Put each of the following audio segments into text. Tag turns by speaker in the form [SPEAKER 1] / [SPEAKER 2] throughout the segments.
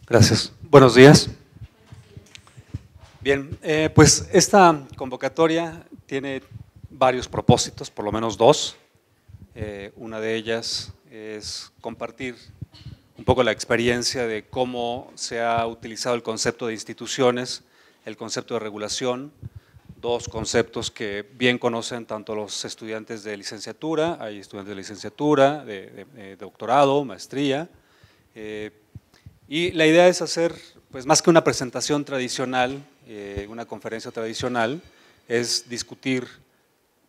[SPEAKER 1] Gracias. Buenos días. Bien, pues esta convocatoria tiene varios propósitos, por lo menos dos. Una de ellas es compartir un poco la experiencia de cómo se ha utilizado el concepto de instituciones, el concepto de regulación, dos conceptos que bien conocen tanto los estudiantes de licenciatura, hay estudiantes de licenciatura, de doctorado, maestría, y la idea es hacer, pues más que una presentación tradicional, una conferencia tradicional, es discutir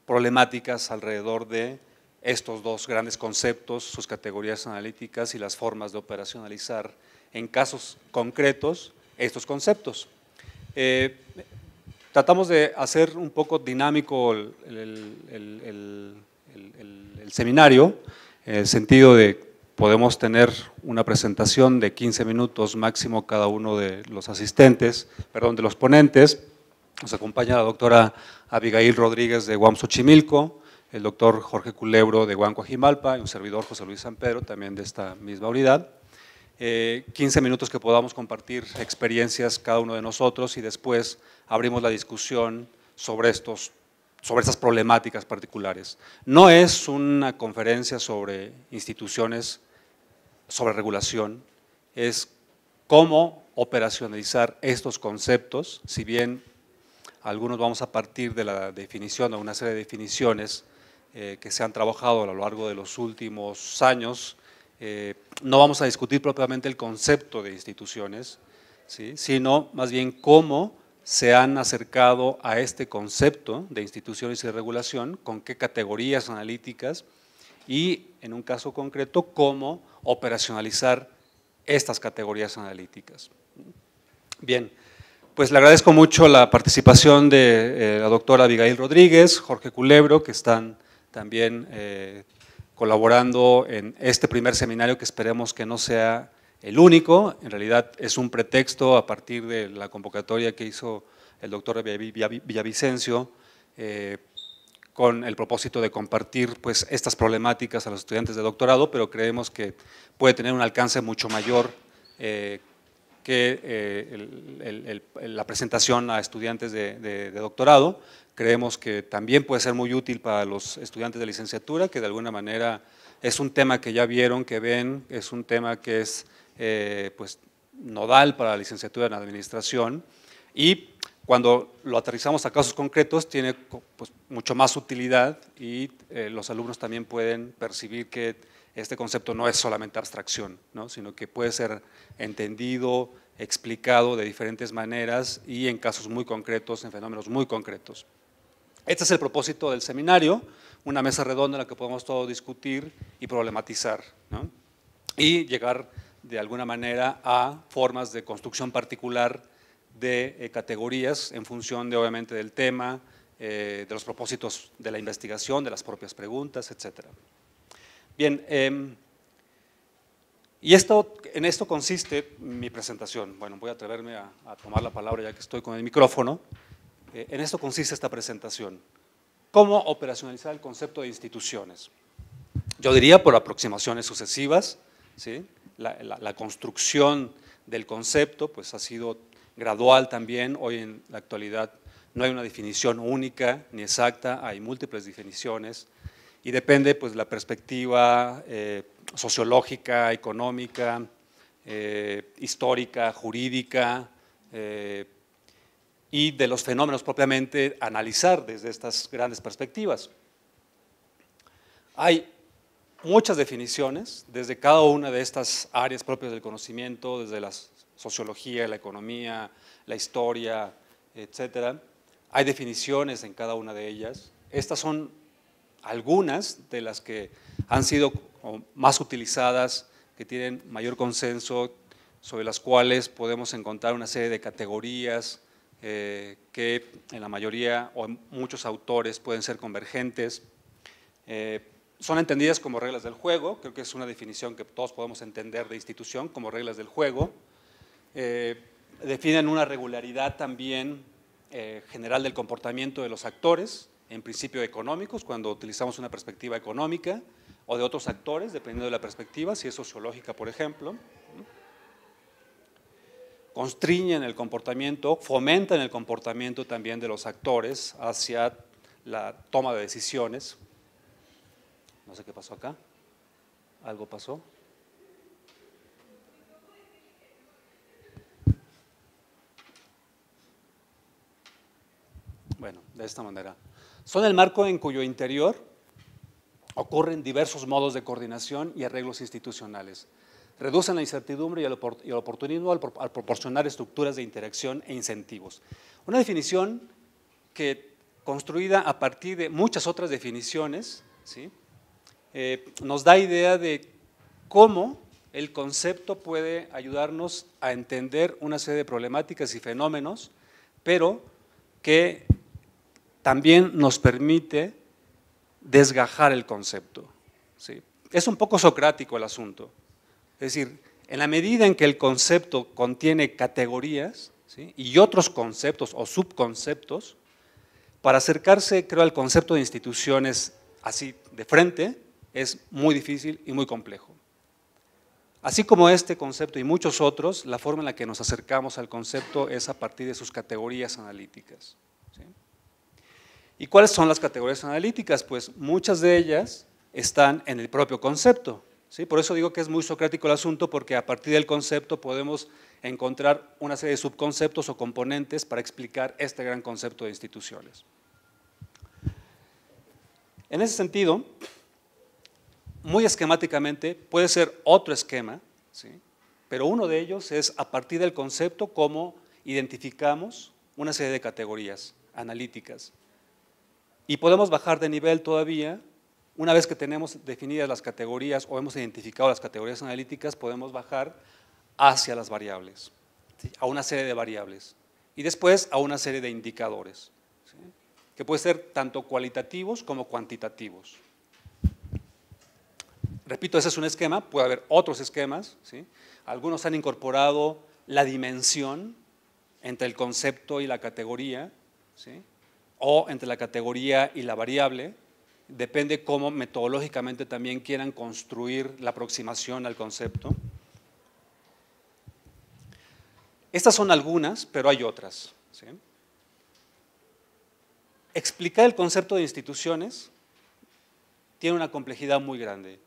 [SPEAKER 1] problemáticas alrededor de estos dos grandes conceptos, sus categorías analíticas y las formas de operacionalizar en casos concretos estos conceptos. Tratamos de hacer un poco dinámico el seminario, en el sentido de podemos tener una presentación de 15 minutos máximo cada uno de los asistentes, perdón, de los ponentes. Nos acompaña la doctora Abigail Rodríguez de UAM Xochimilco, el doctor Jorge Culebro de UAM Coajimalpa y un servidor José Luis San Pedro, también de esta misma unidad. 15 minutos que podamos compartir experiencias cada uno de nosotros y después abrimos la discusión sobre estas problemáticas particulares. No es una conferencia sobre instituciones, sobre regulación, es cómo operacionalizar estos conceptos, si bien algunos vamos a partir de la definición o una serie de definiciones que se han trabajado a lo largo de los últimos años. No vamos a discutir propiamente el concepto de instituciones, ¿sí?, sino más bien cómo se han acercado a este concepto de instituciones y de regulación, con qué categorías analíticas y, en un caso concreto, cómo operacionalizar estas categorías analíticas. Bien, pues le agradezco mucho la participación de la doctora Abigail Rodríguez, Jorge Culebro, que están también colaborando en este primer seminario, que esperemos que no sea el único. En realidad es un pretexto a partir de la convocatoria que hizo el doctor Villavicencio, con el propósito de compartir pues estas problemáticas a los estudiantes de doctorado, pero creemos que puede tener un alcance mucho mayor que la presentación a estudiantes de doctorado. Creemos que también puede ser muy útil para los estudiantes de licenciatura, que de alguna manera es un tema que ya vieron, que ven, es un tema que es pues nodal para la licenciatura en administración, y cuando lo aterrizamos a casos concretos tiene pues mucho más utilidad y los alumnos también pueden percibir que este concepto no es solamente abstracción, ¿no?, sino que puede ser entendido, explicado de diferentes maneras y en casos muy concretos, en fenómenos muy concretos. Este es el propósito del seminario, una mesa redonda en la que podemos todos discutir y problematizar, ¿no?, y llegar de alguna manera a formas de construcción particular de categorías en función de, obviamente, del tema, de los propósitos de la investigación, de las propias preguntas, etcétera. Bien, y en esto consiste mi presentación. Bueno, voy a atreverme a tomar la palabra ya que estoy con el micrófono. En esto consiste esta presentación. ¿Cómo operacionalizar el concepto de instituciones? Yo diría por aproximaciones sucesivas, ¿sí? La construcción del concepto pues ha sido gradual también. Hoy en la actualidad no hay una definición única ni exacta, hay múltiples definiciones y depende pues de la perspectiva sociológica, económica, histórica, jurídica y de los fenómenos propiamente analizar desde estas grandes perspectivas. Hay muchas definiciones desde cada una de estas áreas propias del conocimiento, desde la sociología, la economía, la historia, etcétera. Hay definiciones en cada una de ellas. Estas son algunas de las que han sido más utilizadas, que tienen mayor consenso, sobre las cuales podemos encontrar una serie de categorías que en la mayoría o en muchos autores pueden ser convergentes. Son entendidas como reglas del juego, creo que es una definición que todos podemos entender de institución como reglas del juego. Definen una regularidad también general del comportamiento de los actores, en principio económicos, cuando utilizamos una perspectiva económica, o de otros actores, dependiendo de la perspectiva, si es sociológica, por ejemplo. constriñen el comportamiento, fomentan el comportamiento también de los actores hacia la toma de decisiones. No sé qué pasó acá. ¿Algo pasó? Bueno, de esta manera. Son el marco en cuyo interior ocurren diversos modos de coordinación y arreglos institucionales. Reducen la incertidumbre y el oportunismo al proporcionar estructuras de interacción e incentivos. Una definición que, construida a partir de muchas otras definiciones, ¿sí? Nos da idea de cómo el concepto puede ayudarnos a entender una serie de problemáticas y fenómenos, pero que también nos permite desgajar el concepto, ¿sí? Es un poco socrático el asunto. Es decir, en la medida en que el concepto contiene categorías, ¿sí? Y otros conceptos o subconceptos, para acercarse, creo, al concepto de instituciones así de frente, es muy difícil y muy complejo. Así como este concepto y muchos otros, la forma en la que nos acercamos al concepto es a partir de sus categorías analíticas, ¿sí? ¿Y cuáles son las categorías analíticas? Pues muchas de ellas están en el propio concepto, ¿sí? Por eso digo que es muy socrático el asunto, porque a partir del concepto podemos encontrar una serie de subconceptos o componentes para explicar este gran concepto de instituciones. En ese sentido, muy esquemáticamente puede ser otro esquema, ¿sí? Pero uno de ellos es a partir del concepto cómo identificamos una serie de categorías analíticas. Y podemos bajar de nivel todavía. Una vez que tenemos definidas las categorías o hemos identificado las categorías analíticas, podemos bajar hacia las variables, ¿sí? A una serie de variables y después a una serie de indicadores, ¿sí? Que pueden ser tanto cualitativos como cuantitativos. Repito, ese es un esquema, puede haber otros esquemas, ¿sí? Algunos han incorporado la dimensión entre el concepto y la categoría, ¿sí? O entre la categoría y la variable, depende cómo metodológicamente también quieran construir la aproximación al concepto. Estas son algunas, pero hay otras, ¿sí? Explicar el concepto de instituciones tiene una complejidad muy grande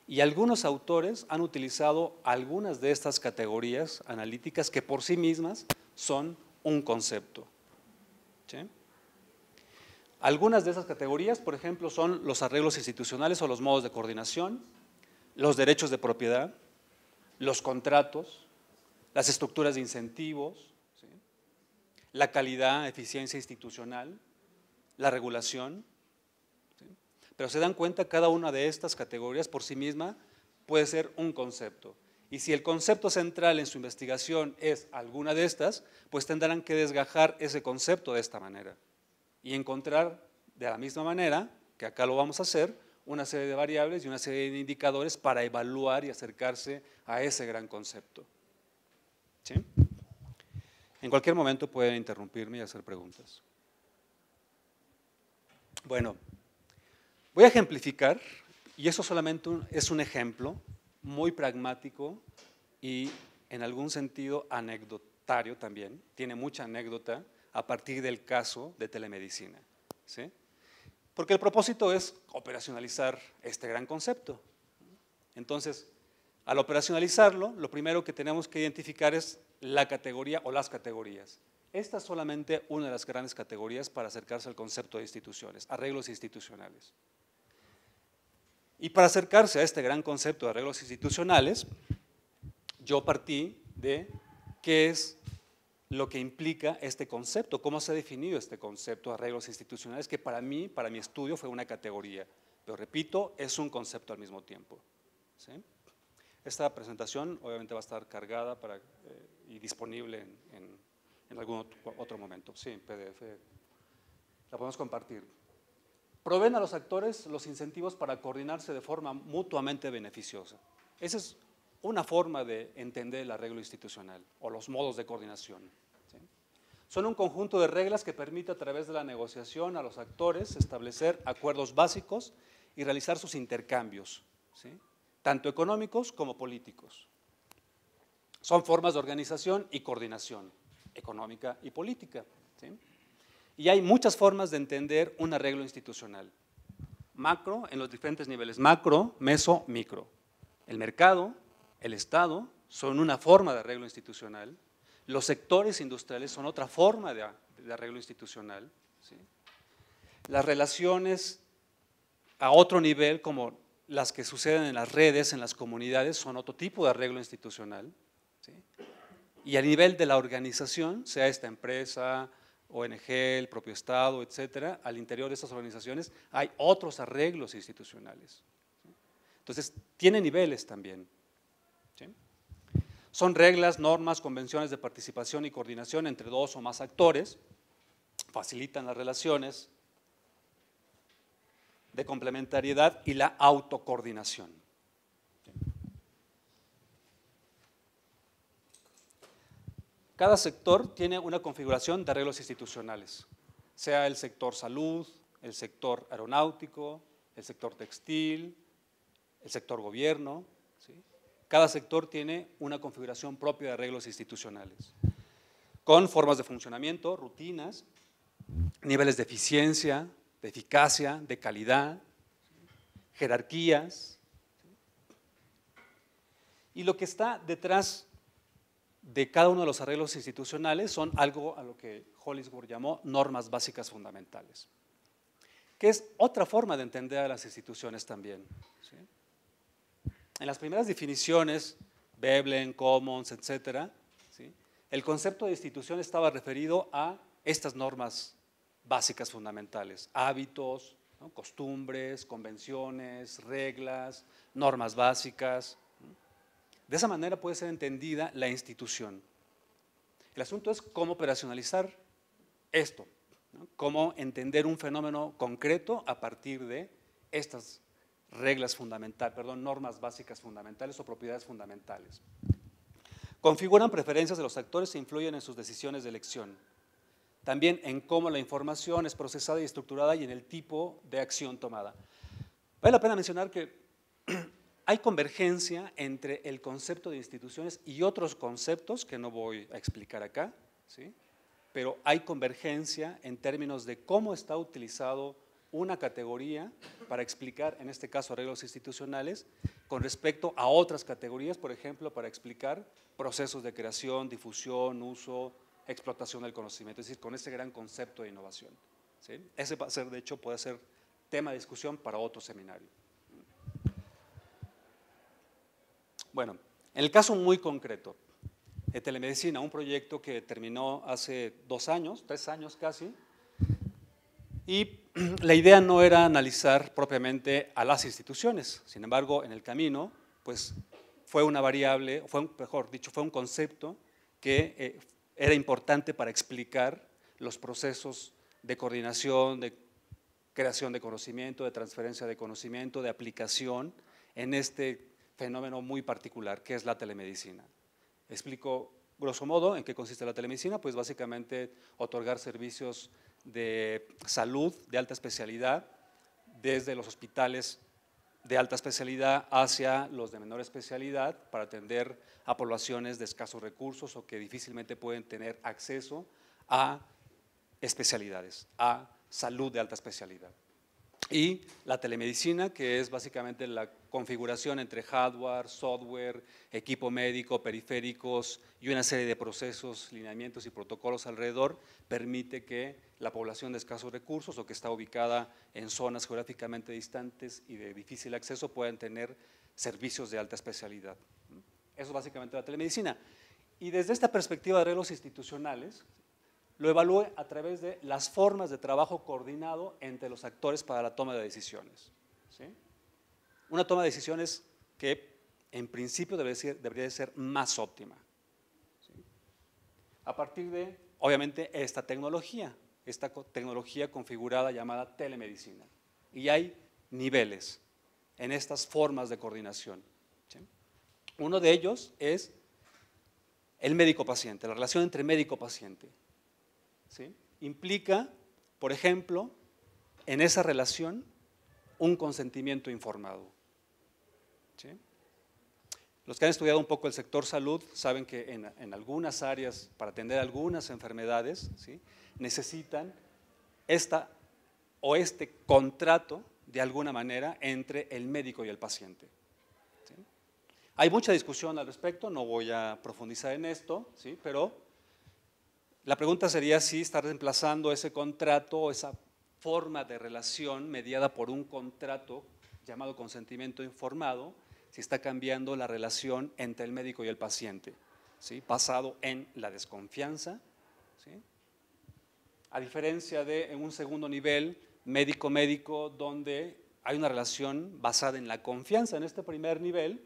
[SPEAKER 1] y algunos autores han utilizado algunas de estas categorías analíticas que por sí mismas son un concepto, ¿sí? Algunas de esas categorías, por ejemplo, son los arreglos institucionales o los modos de coordinación, los derechos de propiedad, los contratos, las estructuras de incentivos, ¿sí? La calidad, eficiencia institucional, la regulación, ¿sí? Pero se dan cuenta, cada una de estas categorías por sí misma puede ser un concepto. Y si el concepto central en su investigación es alguna de estas, pues tendrán que desgajar ese concepto de esta manera y encontrar de la misma manera, que acá lo vamos a hacer, una serie de variables y una serie de indicadores para evaluar y acercarse a ese gran concepto, ¿sí? En cualquier momento pueden interrumpirme y hacer preguntas. Bueno, voy a ejemplificar, y eso solamente es un ejemplo muy pragmático y en algún sentido anecdotario también, tiene mucha anécdota a partir del caso de telemedicina, ¿sí? Porque el propósito es operacionalizar este gran concepto. Entonces, al operacionalizarlo, lo primero que tenemos que identificar es la categoría o las categorías. Esta es solamente una de las grandes categorías para acercarse al concepto de instituciones, arreglos institucionales. Y para acercarse a este gran concepto de arreglos institucionales, yo partí de qué es lo que implica este concepto, cómo se ha definido este concepto de arreglos institucionales, que para mí, para mi estudio, fue una categoría, pero repito, es un concepto al mismo tiempo, ¿sí? Esta presentación obviamente va a estar cargada y disponible en algún otro momento, sí, en PDF, la podemos compartir. Proveen a los actores los incentivos para coordinarse de forma mutuamente beneficiosa. Esa es una forma de entender el arreglo institucional o los modos de coordinación, ¿sí? Son un conjunto de reglas que permite a través de la negociación a los actores establecer acuerdos básicos y realizar sus intercambios, ¿sí? Tanto económicos como políticos. Son formas de organización y coordinación económica y política, ¿sí? Y hay muchas formas de entender un arreglo institucional. Macro, en los diferentes niveles, macro, meso, micro. El mercado, el Estado, son una forma de arreglo institucional. Los sectores industriales son otra forma de arreglo institucional, ¿sí? Las relaciones a otro nivel, como las que suceden en las redes, en las comunidades, son otro tipo de arreglo institucional, ¿sí? Y a nivel de la organización, sea esta empresa, ONG, el propio Estado, etcétera, al interior de estas organizaciones hay otros arreglos institucionales, ¿sí? Entonces, tiene niveles también, ¿sí? Son reglas, normas, convenciones de participación y coordinación entre dos o más actores, facilitan las relaciones de complementariedad y la autocoordinación. Cada sector tiene una configuración de arreglos institucionales, sea el sector salud, el sector aeronáutico, el sector textil, el sector gobierno, ¿sí? Cada sector tiene una configuración propia de arreglos institucionales, con formas de funcionamiento, rutinas, niveles de eficiencia, de eficacia, de calidad, jerarquías. Y lo que está detrás de cada uno de los arreglos institucionales son algo a lo que Hollingsworth llamó normas básicas fundamentales, que es otra forma de entender a las instituciones también, ¿sí? En las primeras definiciones, Veblen, Commons, etcétera, ¿sí?, el concepto de institución estaba referido a estas normas básicas fundamentales, hábitos, ¿no?, costumbres, convenciones, reglas, normas básicas. De esa manera puede ser entendida la institución. El asunto es cómo operacionalizar esto, ¿no?, cómo entender un fenómeno concreto a partir de estas reglas fundamentales, normas básicas fundamentales o propiedades fundamentales. Configuran preferencias de los actores e influyen en sus decisiones de elección. También en cómo la información es procesada y estructurada y en el tipo de acción tomada. Vale la pena mencionar que hay convergencia entre el concepto de instituciones y otros conceptos que no voy a explicar acá, ¿sí?, pero hay convergencia en términos de cómo está utilizado una categoría para explicar, en este caso, arreglos institucionales, con respecto a otras categorías, por ejemplo, para explicar procesos de creación, difusión, uso, explotación del conocimiento, es decir, con ese gran concepto de innovación, ¿sí? Ese va a ser, de hecho, puede ser tema de discusión para otro seminario. Bueno, en el caso muy concreto de telemedicina, un proyecto que terminó hace 2 años, 3 años casi, y la idea no era analizar propiamente a las instituciones, sin embargo, en el camino, pues fue una variable, mejor dicho, fue un concepto que era importante para explicar los procesos de coordinación, de creación de conocimiento, de transferencia de conocimiento, de aplicación en este fenómeno muy particular que es la telemedicina. Explico grosso modo en qué consiste la telemedicina, pues básicamente otorgar servicios de salud de alta especialidad desde los hospitales de alta especialidad hacia los de menor especialidad para atender a poblaciones de escasos recursos o que difícilmente pueden tener acceso a especialidades, a salud de alta especialidad. Y la telemedicina, que es básicamente la configuración entre hardware, software, equipo médico, periféricos y una serie de procesos, lineamientos y protocolos alrededor, permite que la población de escasos recursos o que está ubicada en zonas geográficamente distantes y de difícil acceso puedan tener servicios de alta especialidad. Eso es básicamente la telemedicina. Y desde esta perspectiva de arreglos institucionales, lo evalúe a través de las formas de trabajo coordinado entre los actores para la toma de decisiones, ¿sí? Una toma de decisiones que en principio debería de ser más óptima, ¿sí?, a partir de, obviamente, esta tecnología configurada llamada telemedicina. Y hay niveles en estas formas de coordinación, ¿sí? Uno de ellos es el médico-paciente, la relación entre médico-paciente, ¿sí? Implica, por ejemplo, en esa relación un consentimiento informado, ¿sí? Los que han estudiado un poco el sector salud saben que en algunas áreas, para atender algunas enfermedades, ¿sí?, necesitan este contrato de alguna manera entre el médico y el paciente. ¿Sí? Hay mucha discusión al respecto, no voy a profundizar en esto, ¿sí?, pero la pregunta sería si está reemplazando ese contrato, esa forma de relación mediada por un contrato llamado consentimiento informado, si está cambiando la relación entre el médico y el paciente, ¿sí?, basado en la desconfianza, ¿sí?, a diferencia de en un segundo nivel médico-médico donde hay una relación basada en la confianza. En este primer nivel,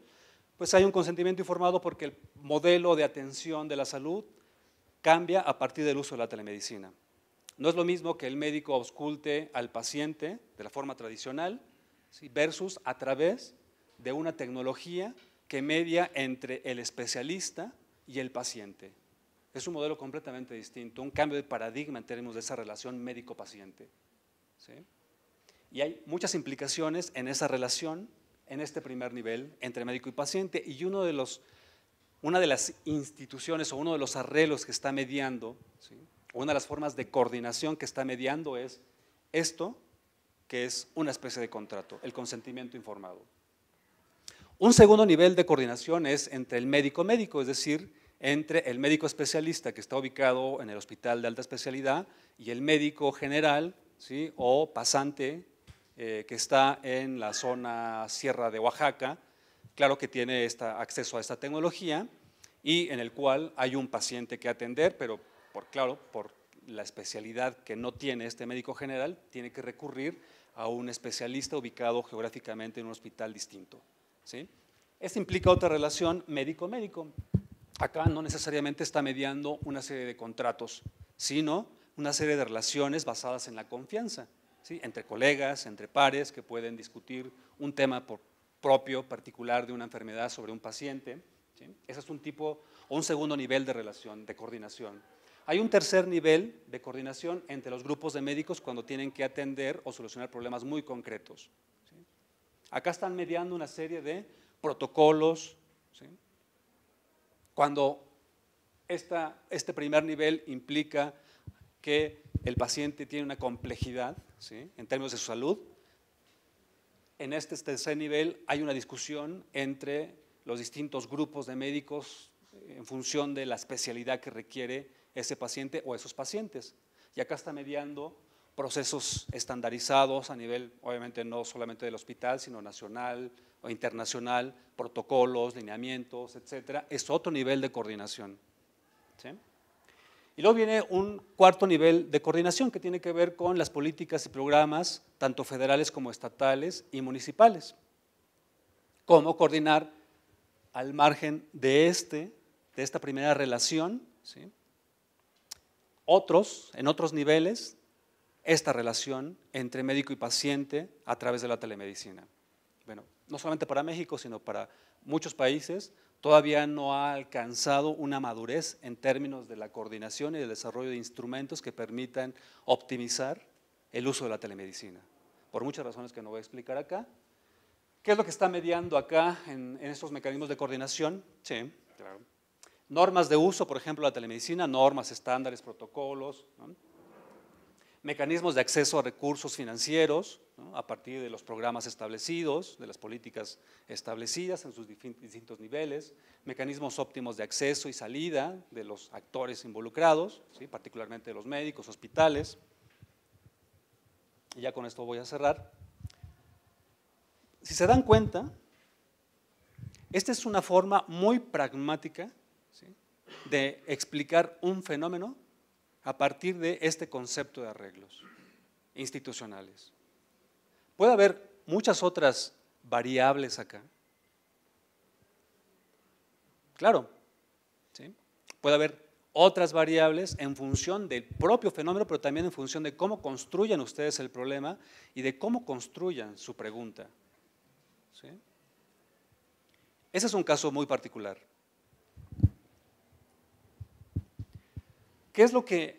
[SPEAKER 1] pues hay un consentimiento informado porque el modelo de atención de la salud cambia a partir del uso de la telemedicina. No es lo mismo que el médico ausculte al paciente de la forma tradicional, ¿sí?, versus a través de una tecnología que media entre el especialista y el paciente. Es un modelo completamente distinto, un cambio de paradigma en términos de esa relación médico-paciente, ¿sí? Y hay muchas implicaciones en esa relación, en este primer nivel, entre médico y paciente, y una de las instituciones o uno de los arreglos que está mediando, ¿sí?, una de las formas de coordinación que está mediando es esto, que es una especie de contrato, el consentimiento informado. Un segundo nivel de coordinación es entre el médico-médico, es decir, entre el médico especialista que está ubicado en el hospital de alta especialidad y el médico general, ¿sí?, o pasante que está en la zona Sierra de Oaxaca, claro que tiene acceso a esta tecnología y en el cual hay un paciente que atender, pero por la especialidad que no tiene este médico general, tiene que recurrir a un especialista ubicado geográficamente en un hospital distinto, ¿sí? Esto implica otra relación médico-médico. Acá no necesariamente está mediando una serie de contratos, sino una serie de relaciones basadas en la confianza, ¿sí?, entre colegas, entre pares que pueden discutir un tema propio, particular de una enfermedad sobre un paciente, ¿sí? Ese es un tipo o un segundo nivel de relación, de coordinación. Hay un tercer nivel de coordinación entre los grupos de médicos cuando tienen que atender o solucionar problemas muy concretos, ¿sí? Acá están mediando una serie de protocolos, ¿sí?, cuando este primer nivel implica que el paciente tiene una complejidad, ¿sí?, en términos de su salud. En este tercer nivel hay una discusión entre los distintos grupos de médicos en función de la especialidad que requiere ese paciente o esos pacientes. Y acá está mediando procesos estandarizados a nivel, obviamente no solamente del hospital, sino nacional o internacional, protocolos, lineamientos, etcétera. Es otro nivel de coordinación, ¿sí? Y luego viene un cuarto nivel de coordinación que tiene que ver con las políticas y programas, tanto federales como estatales y municipales. Cómo coordinar al margen de esta primera relación, ¿sí?, en otros niveles, esta relación entre médico y paciente a través de la telemedicina. Bueno, no solamente para México, sino para muchos países, todavía no ha alcanzado una madurez en términos de la coordinación y del desarrollo de instrumentos que permitan optimizar el uso de la telemedicina, por muchas razones que no voy a explicar acá. ¿Qué es lo que está mediando acá en estos mecanismos de coordinación? Sí, claro. Normas de uso, por ejemplo, la telemedicina, normas, estándares, protocolos, ¿no?, mecanismos de acceso a recursos financieros, ¿no?, a partir de los programas establecidos, de las políticas establecidas en sus distintos niveles, mecanismos óptimos de acceso y salida de los actores involucrados, ¿sí?, particularmente de los médicos, hospitales. Y ya con esto voy a cerrar. Si se dan cuenta, esta es una forma muy pragmática, ¿sí?, de explicar un fenómeno a partir de este concepto de arreglos institucionales. Puede haber muchas otras variables acá. Claro, ¿sí?, puede haber otras variables en función del propio fenómeno, pero también en función de cómo construyan ustedes el problema y de cómo construyan su pregunta, ¿sí? Ese es un caso muy particular. ¿Qué es lo que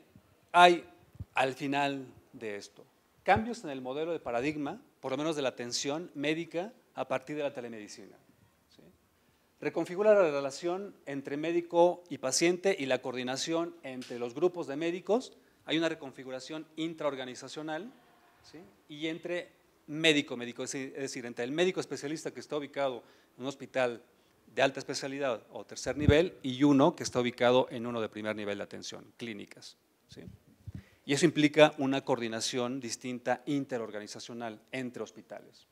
[SPEAKER 1] hay al final de esto? Cambios en el modelo de paradigma, por lo menos de la atención médica a partir de la telemedicina, ¿sí? Reconfigura la relación entre médico y paciente y la coordinación entre los grupos de médicos. Hay una reconfiguración intraorganizacional, ¿sí? Y entre médico, es decir, entre el médico especialista que está ubicado en un hospital de alta especialidad o tercer nivel y uno que está ubicado en uno de primer nivel de atención, clínicas, ¿sí? Y eso implica una coordinación distinta interorganizacional entre hospitales.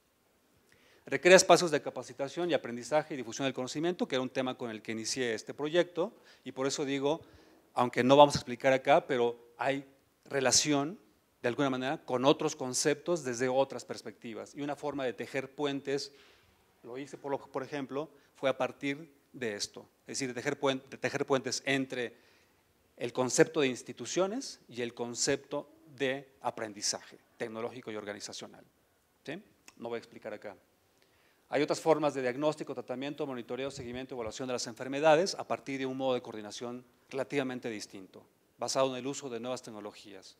[SPEAKER 1] Requiere espacios de capacitación y aprendizaje y difusión del conocimiento, que era un tema con el que inicié este proyecto, y por eso digo, aunque no vamos a explicar acá, pero hay relación, de alguna manera, con otros conceptos desde otras perspectivas. Y una forma de tejer puentes, lo hice por ejemplo, fue a partir de esto, es decir, de tejer puentes entre el concepto de instituciones y el concepto de aprendizaje tecnológico y organizacional, ¿sí? No voy a explicar acá. Hay otras formas de diagnóstico, tratamiento, monitoreo, seguimiento y evaluación de las enfermedades a partir de un modo de coordinación relativamente distinto, basado en el uso de nuevas tecnologías,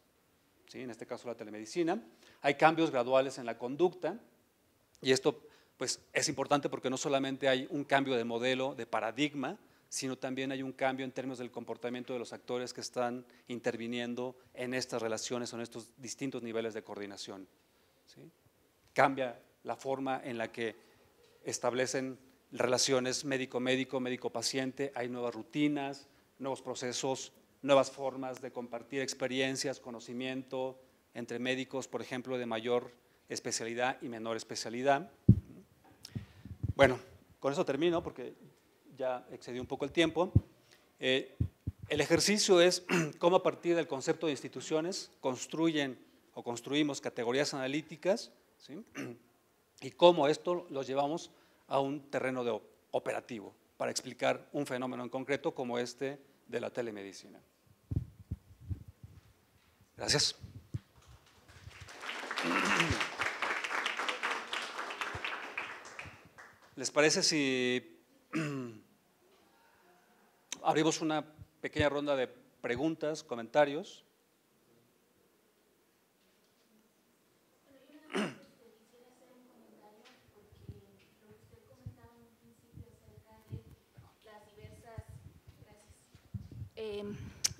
[SPEAKER 1] ¿sí? En este caso la telemedicina. Hay cambios graduales en la conducta y esto pues, es importante porque no solamente hay un cambio de modelo, de paradigma, sino también hay un cambio en términos del comportamiento de los actores que están interviniendo en estas relaciones o en estos distintos niveles de coordinación, ¿sí? Cambia la forma en la que establecen relaciones médico-médico, médico-paciente, hay nuevas rutinas, nuevos procesos, nuevas formas de compartir experiencias, conocimiento entre médicos, por ejemplo, de mayor especialidad y menor especialidad. Bueno, con eso termino porque ya excedí un poco el tiempo. El ejercicio es cómo a partir del concepto de instituciones construimos categorías analíticas, ¿sí? Y cómo esto lo llevamos a un terreno operativo para explicar un fenómeno en concreto como este de la telemedicina. Gracias. ¿Les parece si abrimos una pequeña ronda de preguntas, comentarios?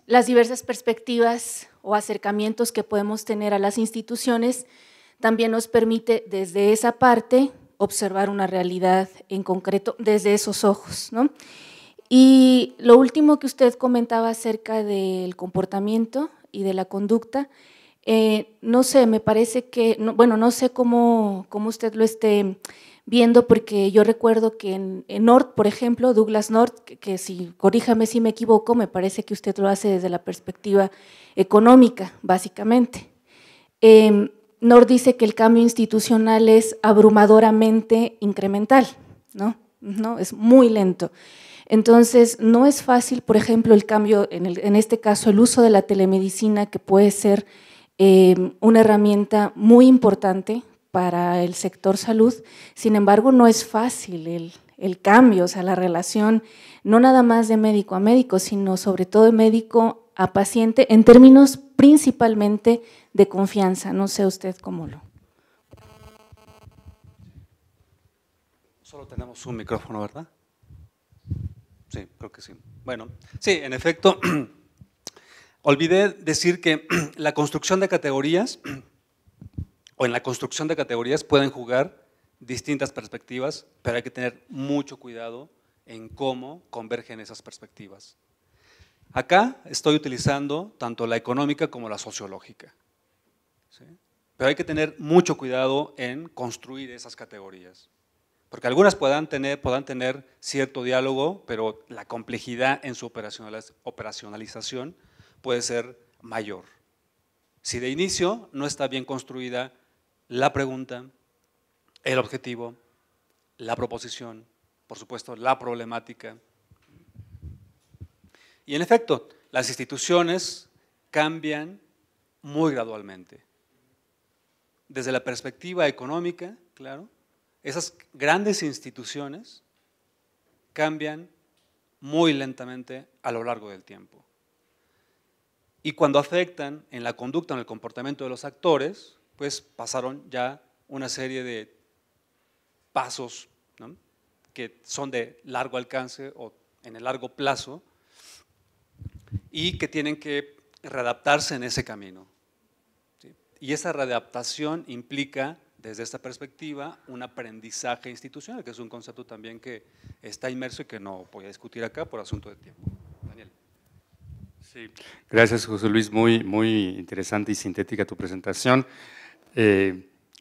[SPEAKER 2] Las diversas perspectivas o acercamientos que podemos tener a las instituciones también nos permite desde esa parte observar una realidad en concreto desde esos ojos, ¿no? Y lo último que usted comentaba acerca del comportamiento y de la conducta, no sé, me parece que, bueno, no sé cómo usted lo esté viendo, porque yo recuerdo que en North, por ejemplo, Douglas North, que si, corríjame si me equivoco, me parece que usted lo hace desde la perspectiva económica, básicamente. North dice que el cambio institucional es abrumadoramente incremental, ¿no? Es muy lento. Entonces, no es fácil, por ejemplo, el cambio, en este caso, el uso de la telemedicina, que puede ser una herramienta muy importante para el sector salud. Sin embargo, no es fácil el cambio, o sea, la relación no nada más de médico a médico, sino sobre todo de médico a paciente, en términos principalmente de confianza. No sé usted cómo lo…
[SPEAKER 1] Solo tenemos un micrófono, ¿verdad? Sí, creo que sí. Bueno, sí, en efecto, olvidé decir que la construcción de categorías o en la construcción de categorías pueden jugar distintas perspectivas, pero hay que tener mucho cuidado en cómo convergen esas perspectivas. Acá estoy utilizando tanto la económica como la sociológica, ¿sí? Pero hay que tener mucho cuidado en construir esas categorías, porque algunas puedan tener cierto diálogo, pero la complejidad en su operacionalización puede ser mayor. Si de inicio no está bien construida la pregunta, el objetivo, la proposición, por supuesto la problemática. Y en efecto, las instituciones cambian muy gradualmente. Desde la perspectiva económica, claro, esas grandes instituciones cambian muy lentamente a lo largo del tiempo. Y cuando afectan en la conducta, en el comportamiento de los actores, pues pasaron ya una serie de pasos, ¿no?, que son de largo alcance o en el largo plazo y que tienen que readaptarse en ese camino. ¿Sí? Y esa readaptación implica, desde esta perspectiva, un aprendizaje institucional, que es un concepto también que está inmerso y que no voy a discutir acá por asunto de tiempo. Daniel.
[SPEAKER 3] Sí, gracias José Luis, muy interesante y sintética tu presentación.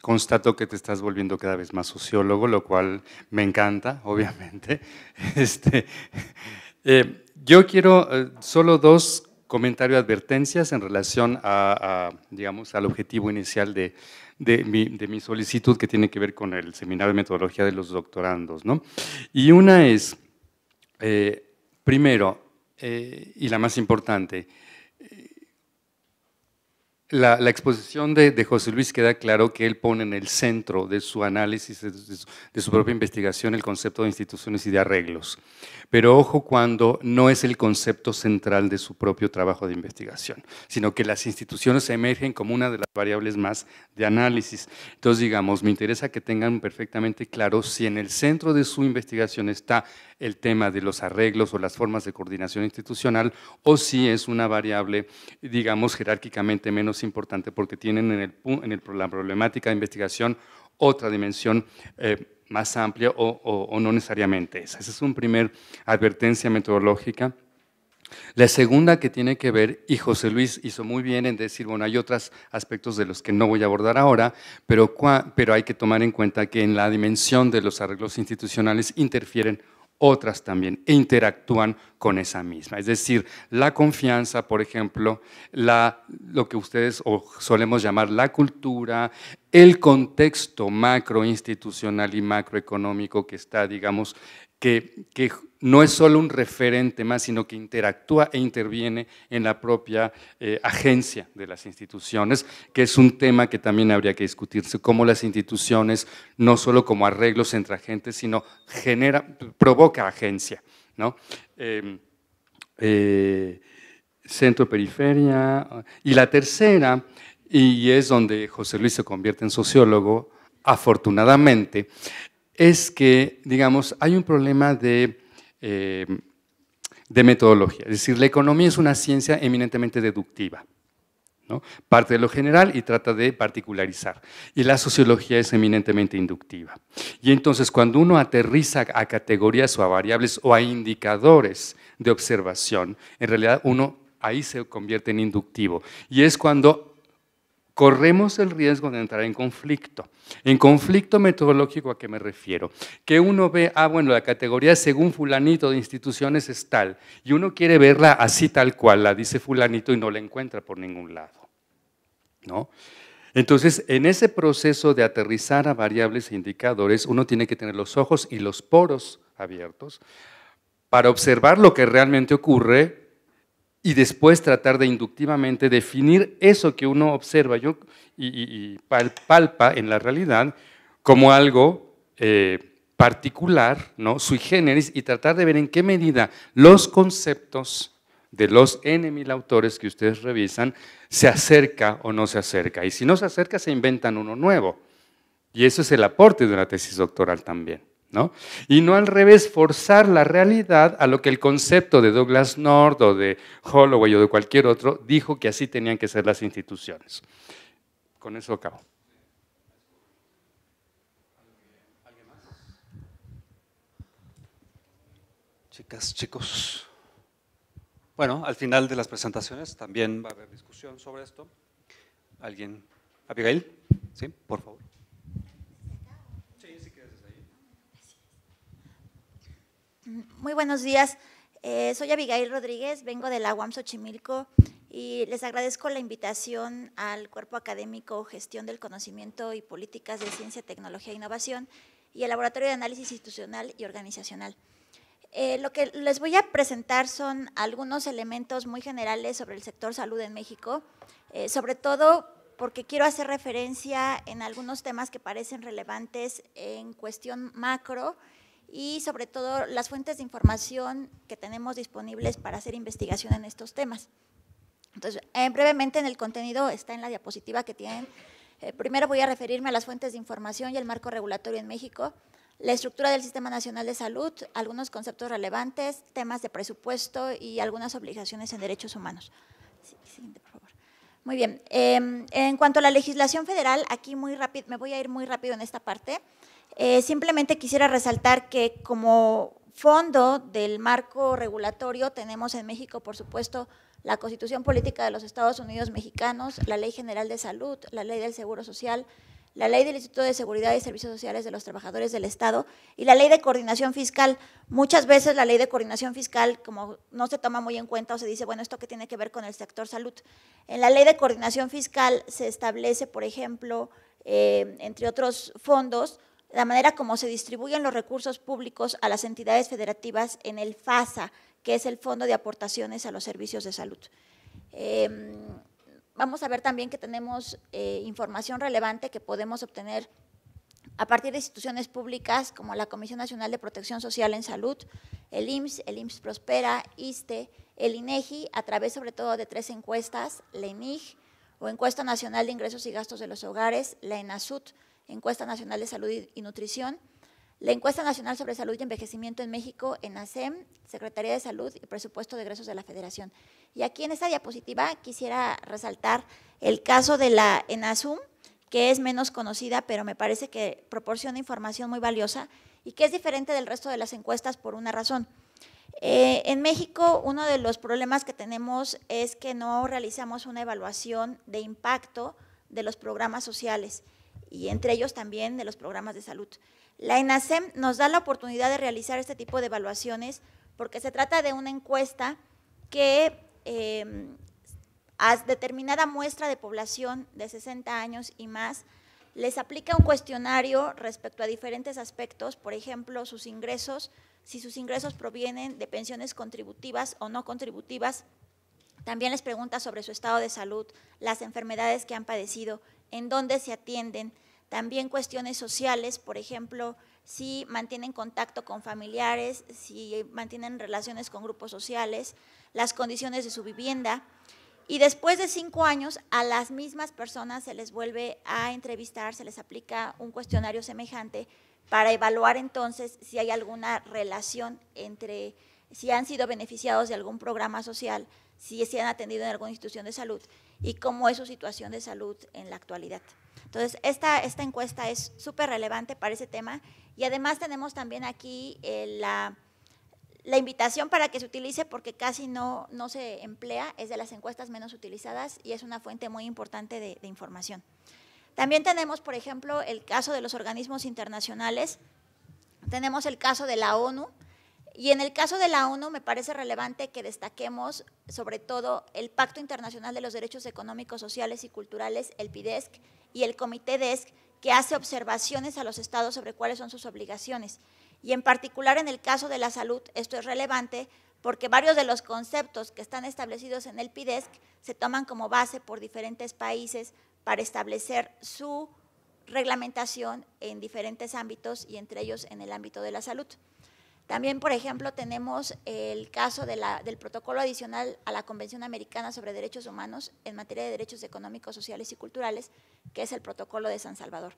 [SPEAKER 3] Constato que te estás volviendo cada vez más sociólogo, lo cual me encanta, obviamente. Yo quiero solo dos comentarios, advertencias en relación digamos, al objetivo inicial de mi solicitud, que tiene que ver con el seminario de metodología de los doctorandos, ¿no? Y una es, primero, y la más importante, la exposición de José Luis queda claro que él pone en el centro de su análisis, de su propia investigación, el concepto de instituciones y de arreglos. Pero ojo cuando no es el concepto central de su propio trabajo de investigación, sino que las instituciones emergen como una de las variables más de análisis. Entonces, digamos, me interesa que tengan perfectamente claro si en el centro de su investigación está el tema de los arreglos o las formas de coordinación institucional, o si es una variable, digamos, jerárquicamente menos importante porque tienen en la problemática de investigación otra dimensión más amplia o no necesariamente esa. Esa es una primera advertencia metodológica. La segunda, que tiene que ver, y José Luis hizo muy bien en decir, bueno, hay otros aspectos de los que no voy a abordar ahora, pero hay que tomar en cuenta que en la dimensión de los arreglos institucionales interfieren otras también e interactúan con esa misma. Es decir, la confianza, por ejemplo, lo que ustedes solemos llamar la cultura, el contexto macroinstitucional y macroeconómico que está, digamos, que no es solo un referente más, sino que interactúa e interviene en la propia agencia de las instituciones, que es un tema que también habría que discutirse, cómo las instituciones, no solo como arreglos entre agentes, sino provoca agencia, ¿no? Centro-periferia. Y la tercera, y es donde José Luis se convierte en sociólogo, afortunadamente, es que, digamos, hay un problema de metodología. Es decir, la economía es una ciencia eminentemente deductiva, ¿no? Parte de lo general y trata de particularizar. Y la sociología es eminentemente inductiva. Y entonces, cuando uno aterriza a categorías o a variables o a indicadores de observación, en realidad uno ahí se convierte en inductivo. Y es cuando corremos el riesgo de entrar en conflicto. En conflicto metodológico, ¿a qué me refiero? Que uno ve, bueno, la categoría según fulanito de instituciones es tal, y uno quiere verla así tal cual, la dice fulanito y no la encuentra por ningún lado, ¿no? Entonces, en ese proceso de aterrizar a variables e indicadores, uno tiene que tener los ojos y los poros abiertos para observar lo que realmente ocurre y después tratar de inductivamente definir eso que uno observa y palpa en la realidad como algo particular, ¿no? Sui generis, y tratar de ver en qué medida los conceptos de los N.000 autores que ustedes revisan se acerca o no se acerca. Y si no se acerca, se inventan uno nuevo. Y eso es el aporte de una tesis doctoral también, ¿no? Y no al revés, forzar la realidad a lo que el concepto de Douglas North o de Holloway o de cualquier otro dijo que así tenían que ser las instituciones. Con eso acabo.
[SPEAKER 1] ¿Alguien más? Chicas, chicos. Bueno, al final de las presentaciones también va a haber discusión sobre esto. ¿Alguien? ¿Abigail? Sí, por favor.
[SPEAKER 4] Muy buenos días, soy Abigail Rodríguez, vengo de la UAM Xochimilco y les agradezco la invitación al Cuerpo Académico Gestión del Conocimiento y Políticas de Ciencia, Tecnología e Innovación y el Laboratorio de Análisis Institucional y Organizacional. Lo que les voy a presentar son algunos elementos muy generales sobre el sector salud en México, sobre todo porque quiero hacer referencia en algunos temas que parecen relevantes en cuestión macro y sobre todo las fuentes de información que tenemos disponibles para hacer investigación en estos temas. Entonces, brevemente en el contenido está en la diapositiva que tienen. Primero voy a referirme a las fuentes de información y el marco regulatorio en México. la estructura del Sistema Nacional de Salud, algunos conceptos relevantes, temas de presupuesto y algunas obligaciones en derechos humanos. Siguiente, por favor. Muy bien. En cuanto a la legislación federal, aquí muy rápido, me voy a ir muy rápido en esta parte. Simplemente quisiera resaltar que como fondo del marco regulatorio tenemos en México, por supuesto, la Constitución Política de los Estados Unidos Mexicanos, la Ley General de Salud, la Ley del Seguro Social, la Ley del Instituto de Seguridad y Servicios Sociales de los Trabajadores del Estado y la Ley de Coordinación Fiscal. Muchas veces la Ley de Coordinación Fiscal, como no se toma muy en cuenta o se dice, bueno, ¿esto qué tiene que ver con el sector salud? En la Ley de Coordinación Fiscal se establece, por ejemplo, entre otros fondos, la manera como se distribuyen los recursos públicos a las entidades federativas en el FASA, que es el Fondo de Aportaciones a los Servicios de Salud. Vamos a ver también que tenemos información relevante que podemos obtener a partir de instituciones públicas como la Comisión Nacional de Protección Social en Salud, el IMSS Prospera, ISSSTE, el INEGI, a través sobre todo de 3 encuestas, la ENIG, o Encuesta Nacional de Ingresos y Gastos de los Hogares, la ENASUT, Encuesta Nacional de Salud y Nutrición, la Encuesta Nacional sobre Salud y Envejecimiento en México, ENASEM, Secretaría de Salud y Presupuesto de Egresos de la Federación. Y aquí en esta diapositiva quisiera resaltar el caso de la ENASUM, que es menos conocida, pero me parece que proporciona información muy valiosa y que es diferente del resto de las encuestas por una razón. En México, uno de los problemas que tenemos es que no realizamos una evaluación de impacto de los programas sociales y entre ellos también de los programas de salud. La ENASEM nos da la oportunidad de realizar este tipo de evaluaciones porque se trata de una encuesta que a determinada muestra de población de 60 años y más les aplica un cuestionario respecto a diferentes aspectos, por ejemplo, sus ingresos, si sus ingresos provienen de pensiones contributivas o no contributivas. También les pregunta sobre su estado de salud, las enfermedades que han padecido, en dónde se atienden. También cuestiones sociales, por ejemplo, si mantienen contacto con familiares, si mantienen relaciones con grupos sociales, las condiciones de su vivienda. Y después de 5 años, a las mismas personas se les vuelve a entrevistar, se les aplica un cuestionario semejante para evaluar entonces si hay alguna relación entre si han sido beneficiados de algún programa social, si se han atendido en alguna institución de salud y cómo es su situación de salud en la actualidad. Entonces, esta encuesta es súper relevante para ese tema y además tenemos también aquí la invitación para que se utilice porque casi no se emplea, es de las encuestas menos utilizadas y es una fuente muy importante de información. También tenemos, por ejemplo, el caso de los organismos internacionales, tenemos el caso de la ONU, y en el caso de la ONU me parece relevante que destaquemos sobre todo el Pacto Internacional de los Derechos Económicos, Sociales y Culturales, el PIDESC, y el Comité DESC, que hace observaciones a los estados sobre cuáles son sus obligaciones. Y en particular en el caso de la salud, esto es relevante porque varios de los conceptos que están establecidos en el PIDESC se toman como base por diferentes países para establecer su reglamentación en diferentes ámbitos y entre ellos en el ámbito de la salud. También, por ejemplo, tenemos el caso del protocolo adicional a la Convención Americana sobre Derechos Humanos en materia de derechos económicos, sociales y culturales, que es el protocolo de San Salvador.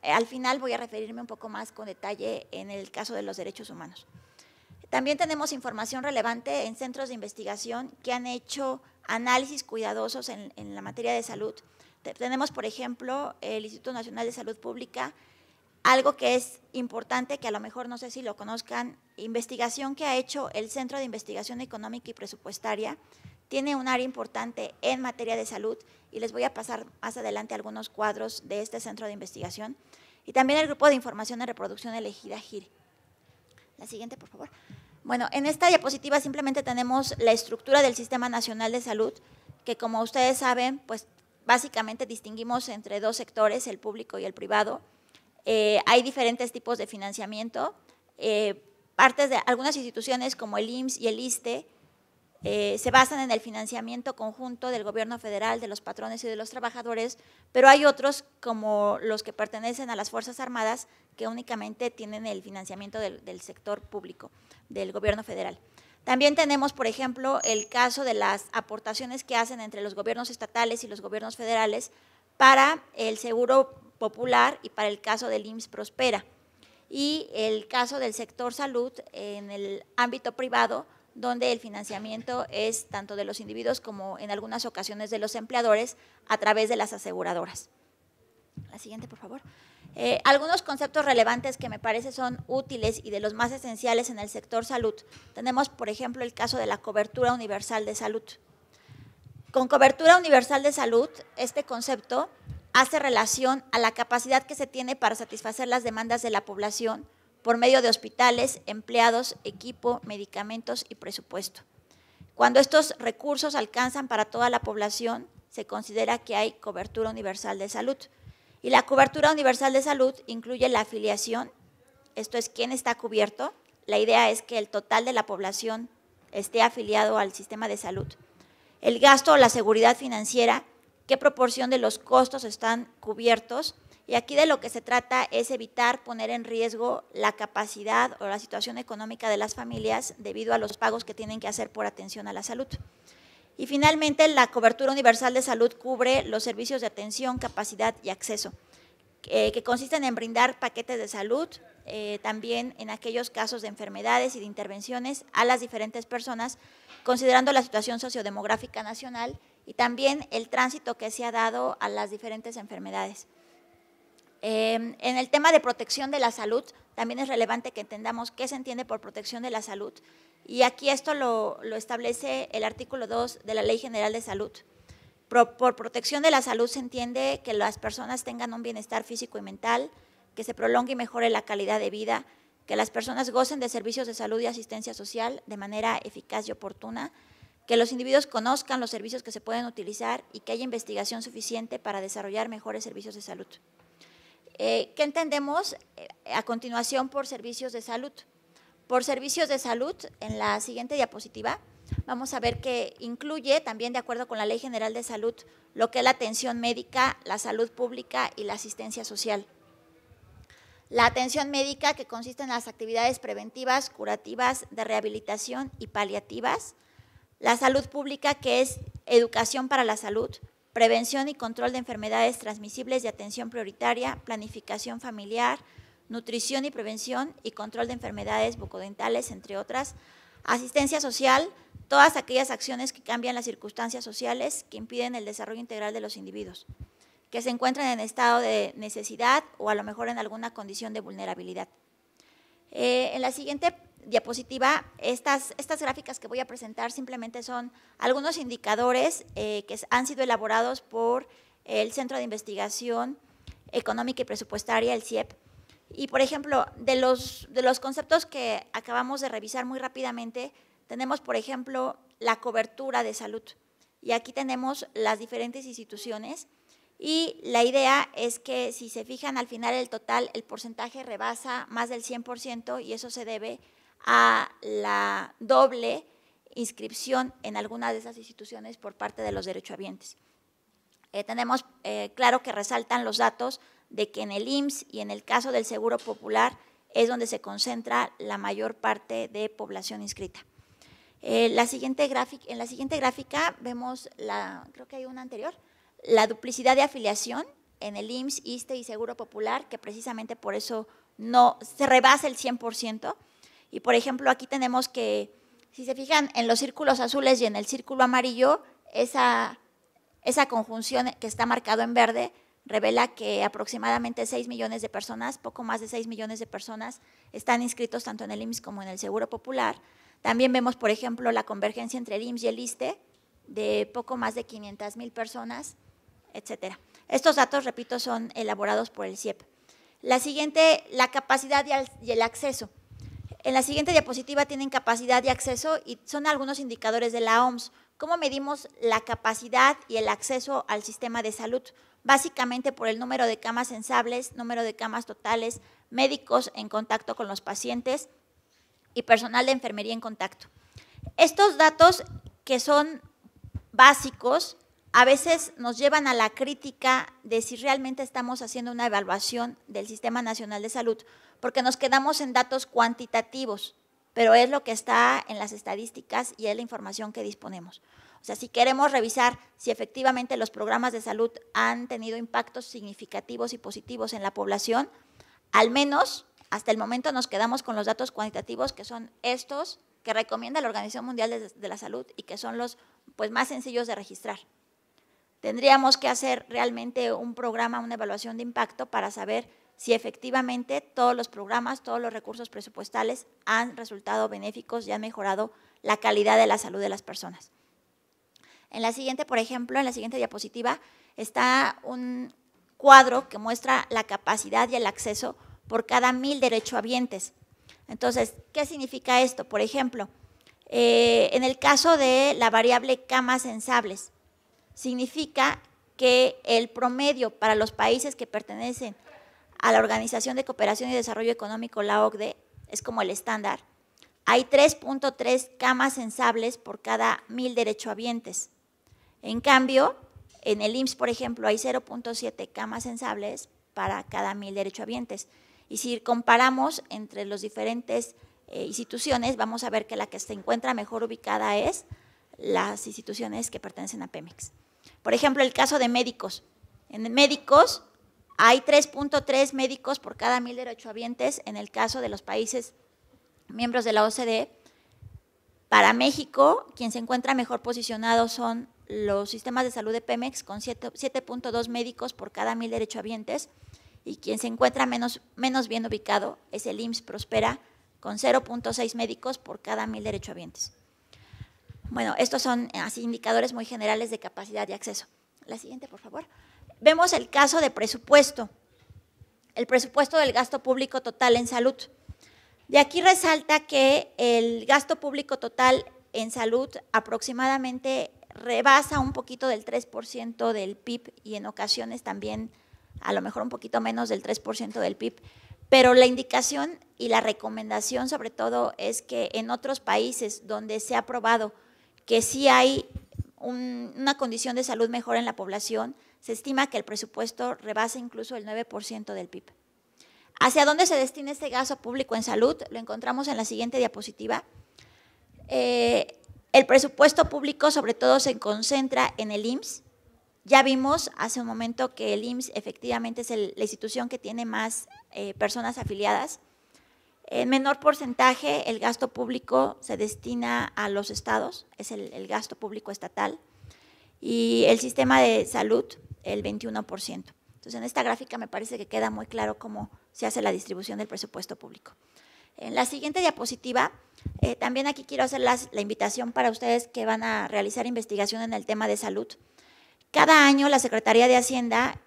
[SPEAKER 4] Al final voy a referirme un poco más con detalle en el caso de los derechos humanos. También tenemos información relevante en centros de investigación que han hecho análisis cuidadosos en la materia de salud. Tenemos, por ejemplo, el Instituto Nacional de Salud Pública, algo que es importante, que a lo mejor no sé si lo conozcan, investigación que ha hecho el Centro de Investigación Económica y Presupuestaria, tiene un área importante en materia de salud y les voy a pasar más adelante algunos cuadros de este centro de investigación. Y también el Grupo de Información en Reproducción Elegida, GIRE. La siguiente, por favor. Bueno, en esta diapositiva simplemente tenemos la estructura del Sistema Nacional de Salud, que como ustedes saben, pues básicamente distinguimos entre 2 sectores, el público y el privado. Hay diferentes tipos de financiamiento. Partes de algunas instituciones como el IMSS y el ISSSTE se basan en el financiamiento conjunto del gobierno federal, de los patrones y de los trabajadores, pero hay otros como los que pertenecen a las Fuerzas Armadas que únicamente tienen el financiamiento del sector público, del gobierno federal. También tenemos, por ejemplo, el caso de las aportaciones que hacen entre los gobiernos estatales y los gobiernos federales para el Seguro Popular y para el caso del IMSS Prospera. y el caso del sector salud en el ámbito privado, donde el financiamiento es tanto de los individuos como en algunas ocasiones de los empleadores a través de las aseguradoras. La siguiente, por favor. Algunos conceptos relevantes que me parece son útiles y de los más esenciales en el sector salud. Tenemos, por ejemplo, el caso de la cobertura universal de salud. Con cobertura universal de salud, este concepto hace relación a la capacidad que se tiene para satisfacer las demandas de la población por medio de hospitales, empleados, equipo, medicamentos y presupuesto. Cuando estos recursos alcanzan para toda la población, se considera que hay cobertura universal de salud. Y la cobertura universal de salud incluye la afiliación, esto es quién está cubierto. La idea es que el total de la población esté afiliado al sistema de salud. El gasto o la seguridad financiera, qué proporción de los costos están cubiertos. Y aquí de lo que se trata es evitar poner en riesgo la capacidad o la situación económica de las familias debido a los pagos que tienen que hacer por atención a la salud. Y finalmente, la cobertura universal de salud cubre los servicios de atención, capacidad y acceso, que consisten en brindar paquetes de salud, también en aquellos casos de enfermedades y de intervenciones a las diferentes personas, considerando la situación sociodemográfica nacional y también el tránsito que se ha dado a las diferentes enfermedades. En el tema de protección de la salud, también es relevante que entendamos qué se entiende por protección de la salud. Y aquí esto lo establece el artículo 2 de la Ley General de Salud. Por protección de la salud se entiende que las personas tengan un bienestar físico y mental, que se prolongue y mejore la calidad de vida, que las personas gocen de servicios de salud y asistencia social de manera eficaz y oportuna, que los individuos conozcan los servicios que se pueden utilizar y que haya investigación suficiente para desarrollar mejores servicios de salud. ¿Qué entendemos a continuación por servicios de salud? Por servicios de salud, en la siguiente diapositiva, vamos a ver que incluye, también de acuerdo con la Ley General de Salud, lo que es la atención médica, la salud pública y la asistencia social. La atención médica, que consiste en las actividades preventivas, curativas, de rehabilitación y paliativas. La salud pública, que es educación para la salud, prevención y control de enfermedades transmisibles y atención prioritaria, planificación familiar, nutrición y prevención y control de enfermedades bucodentales, entre otras. Asistencia social, todas aquellas acciones que cambian las circunstancias sociales que impiden el desarrollo integral de los individuos, que se encuentran en estado de necesidad o a lo mejor en alguna condición de vulnerabilidad. En la siguiente diapositiva, estas gráficas que voy a presentar simplemente son algunos indicadores que han sido elaborados por el Centro de Investigación Económica y Presupuestaria, el CIEP. Y, por ejemplo, de los conceptos que acabamos de revisar muy rápidamente, tenemos, por ejemplo, la cobertura de salud. Y aquí tenemos las diferentes instituciones. Y la idea es que, si se fijan, al final el total, el porcentaje rebasa más del 100% y eso se debe a la doble inscripción en alguna de esas instituciones por parte de los derechohabientes. Tenemos claro que resaltan los datos de que en el IMSS y en el caso del Seguro Popular es donde se concentra la mayor parte de población inscrita. En la siguiente gráfica vemos, creo que hay una anterior, la duplicidad de afiliación en el IMSS, ISSSTE y Seguro Popular, que precisamente por eso no se rebasa el 100%. Y, por ejemplo, aquí tenemos que, si se fijan en los círculos azules y en el círculo amarillo, esa conjunción que está marcado en verde revela que aproximadamente 6 millones de personas, poco más de 6 millones de personas, están inscritos tanto en el IMSS como en el Seguro Popular. También vemos, por ejemplo, la convergencia entre el IMSS y el ISSSTE de poco más de 500,000 personas, etcétera. Estos datos, repito, son elaborados por el CIEP. La siguiente, la capacidad y el acceso. En la siguiente diapositiva tienen capacidad y acceso y son algunos indicadores de la OMS. ¿Cómo medimos la capacidad y el acceso al sistema de salud? Básicamente por el número de camas sensables, número de camas totales, médicos en contacto con los pacientes y personal de enfermería en contacto. Estos datos, que son básicos, a veces nos llevan a la crítica de si realmente estamos haciendo una evaluación del Sistema Nacional de Salud, porque nos quedamos en datos cuantitativos, pero es lo que está en las estadísticas y es la información que disponemos. O sea, si queremos revisar si efectivamente los programas de salud han tenido impactos significativos y positivos en la población, al menos hasta el momento nos quedamos con los datos cuantitativos, que son estos que recomienda la Organización Mundial de la Salud y que son los pues, más sencillos de registrar. Tendríamos que hacer realmente un programa, una evaluación de impacto para saber si efectivamente todos los programas, todos los recursos presupuestales han resultado benéficos y han mejorado la calidad de la salud de las personas. En la siguiente, por ejemplo, en la siguiente diapositiva, está un cuadro que muestra la capacidad y el acceso por cada 1000 derechohabientes. Entonces, ¿qué significa esto? Por ejemplo, en el caso de la variable camas censables, significa que el promedio para los países que pertenecen a la Organización de Cooperación y Desarrollo Económico, la OCDE, es como el estándar, hay 3.3 camas censables por cada 1000 derechohabientes. En cambio, en el IMSS, por ejemplo, hay 0.7 camas censables para cada 1000 derechohabientes. Y si comparamos entre las diferentes instituciones, vamos a ver que la que se encuentra mejor ubicada es las instituciones que pertenecen a Pemex. Por ejemplo, el caso de médicos. En médicos hay 3.3 médicos por cada 1000 derechohabientes en el caso de los países miembros de la OCDE. Para México, quien se encuentra mejor posicionado son los sistemas de salud de Pemex, con 7.2 médicos por cada 1000 derechohabientes, y quien se encuentra menos bien ubicado es el IMSS Prospera, con 0.6 médicos por cada 1000 derechohabientes. Bueno, estos son así indicadores muy generales de capacidad y acceso. La siguiente, por favor. Vemos el caso de presupuesto, el presupuesto del gasto público total en salud. De aquí resalta que el gasto público total en salud aproximadamente rebasa un poquito del 3% del PIB y en ocasiones también a lo mejor un poquito menos del 3% del PIB, pero la indicación y la recomendación sobre todo es que en otros países donde se ha probado que sí hay una condición de salud mejor en la población, se estima que el presupuesto rebasa incluso el 9% del PIB. ¿Hacia dónde se destina este gasto público en salud? Lo encontramos en la siguiente diapositiva. El presupuesto público sobre todo se concentra en el IMSS. Ya vimos hace un momento que el IMSS efectivamente es la institución que tiene más personas afiliadas. En menor porcentaje el gasto público se destina a los estados, es el gasto público estatal, y el sistema de salud el 21%. Entonces, en esta gráfica me parece que queda muy claro cómo se hace la distribución del presupuesto público. En la siguiente diapositiva, también aquí quiero hacer la invitación para ustedes que van a realizar investigación en el tema de salud. Cada año la Secretaría de Hacienda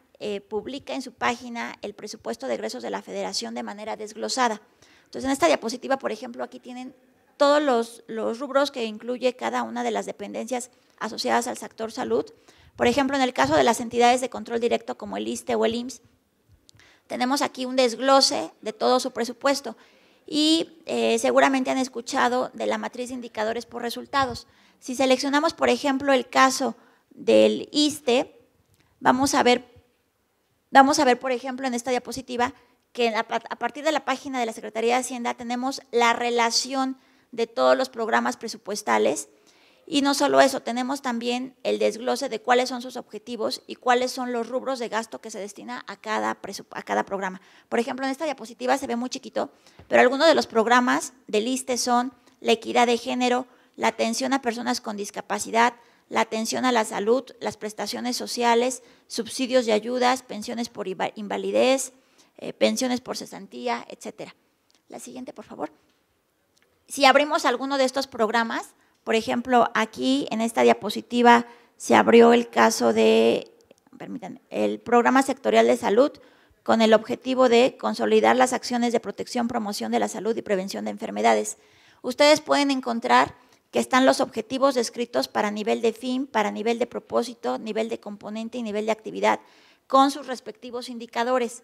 [SPEAKER 4] publica en su página el presupuesto de egresos de la Federación de manera desglosada. Entonces, en esta diapositiva, por ejemplo, aquí tienen todos los rubros que incluye cada una de las dependencias asociadas al sector salud. Por ejemplo, en el caso de las entidades de control directo como el ISSSTE o el IMSS, tenemos aquí un desglose de todo su presupuesto y seguramente han escuchado de la matriz de indicadores por resultados. Si seleccionamos, por ejemplo, el caso del ISSSTE, vamos a ver, por ejemplo, en esta diapositiva, que a partir de la página de la Secretaría de Hacienda tenemos la relación de todos los programas presupuestales y no solo eso, tenemos también el desglose de cuáles son sus objetivos y cuáles son los rubros de gasto que se destina a cada programa. Por ejemplo, en esta diapositiva se ve muy chiquito, pero algunos de los programas del ISSSTE son la equidad de género, la atención a personas con discapacidad, la atención a la salud, las prestaciones sociales, subsidios y ayudas, pensiones por invalidez, pensiones por cesantía, etcétera. La siguiente, por favor. Si abrimos alguno de estos programas, por ejemplo, aquí en esta diapositiva se abrió el caso de, permítanme, el Programa Sectorial de Salud con el objetivo de consolidar las acciones de protección, promoción de la salud y prevención de enfermedades. Ustedes pueden encontrar que están los objetivos descritos para nivel de fin, para nivel de propósito, nivel de componente y nivel de actividad, con sus respectivos indicadores.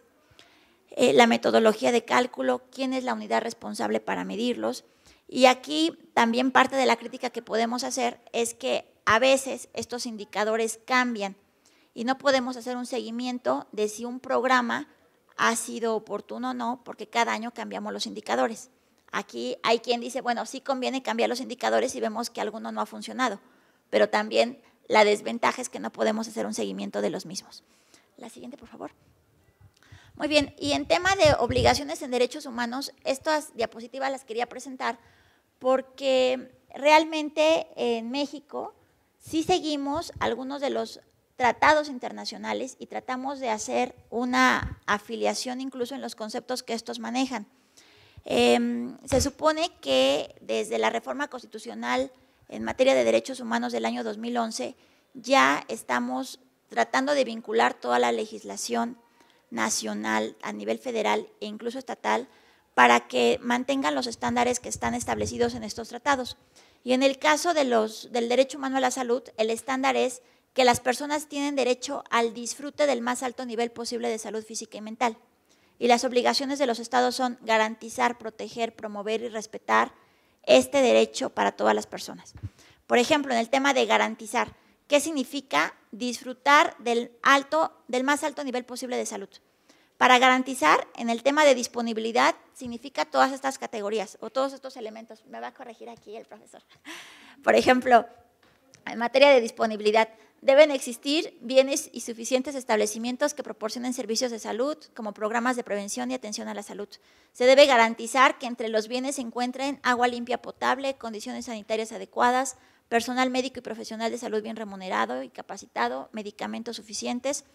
[SPEAKER 4] La metodología de cálculo, quién es la unidad responsable para medirlos. Y aquí también parte de la crítica que podemos hacer es que a veces estos indicadores cambian y no podemos hacer un seguimiento de si un programa ha sido oportuno o no, porque cada año cambiamos los indicadores. Aquí hay quien dice, bueno, sí conviene cambiar los indicadores y vemos que alguno no ha funcionado, pero también la desventaja es que no podemos hacer un seguimiento de los mismos. La siguiente, por favor. Muy bien, y en tema de obligaciones en derechos humanos, estas diapositivas las quería presentar porque realmente en México sí seguimos algunos de los tratados internacionales y tratamos de hacer una afiliación incluso en los conceptos que estos manejan. Se supone que desde la reforma constitucional en materia de derechos humanos del año 2011 ya estamos tratando de vincular toda la legislación nacional a nivel federal e incluso estatal para que mantengan los estándares que están establecidos en estos tratados. Y en el caso de del derecho humano a la salud, el estándar es que las personas tienen derecho al disfrute del más alto nivel posible de salud física y mental. Y las obligaciones de los estados son garantizar, proteger, promover y respetar este derecho para todas las personas. Por ejemplo, en el tema de garantizar, ¿qué significa disfrutar del más alto nivel posible de salud? Para garantizar, en el tema de disponibilidad, significa todas estas categorías o todos estos elementos. Me va a corregir aquí el profesor. Por ejemplo, en materia de disponibilidad, deben existir bienes y suficientes establecimientos que proporcionen servicios de salud, como programas de prevención y atención a la salud. Se debe garantizar que entre los bienes se encuentren agua limpia potable, condiciones sanitarias adecuadas, personal médico y profesional de salud bien remunerado y capacitado, medicamentos suficientes.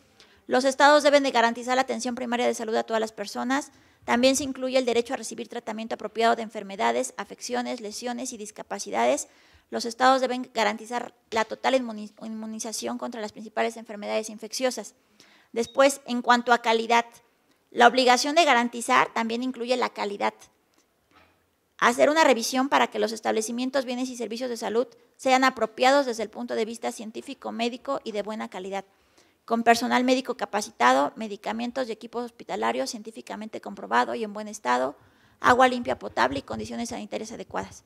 [SPEAKER 4] Los estados deben de garantizar la atención primaria de salud a todas las personas. También se incluye el derecho a recibir tratamiento apropiado de enfermedades, afecciones, lesiones y discapacidades. Los estados deben garantizar la total inmunización contra las principales enfermedades infecciosas. Después, en cuanto a calidad, la obligación de garantizar también incluye la calidad. Hacer una revisión para que los establecimientos, bienes y servicios de salud sean apropiados desde el punto de vista científico, médico y de buena calidad, con personal médico capacitado, medicamentos y equipos hospitalarios científicamente comprobado y en buen estado, agua limpia potable y condiciones sanitarias adecuadas.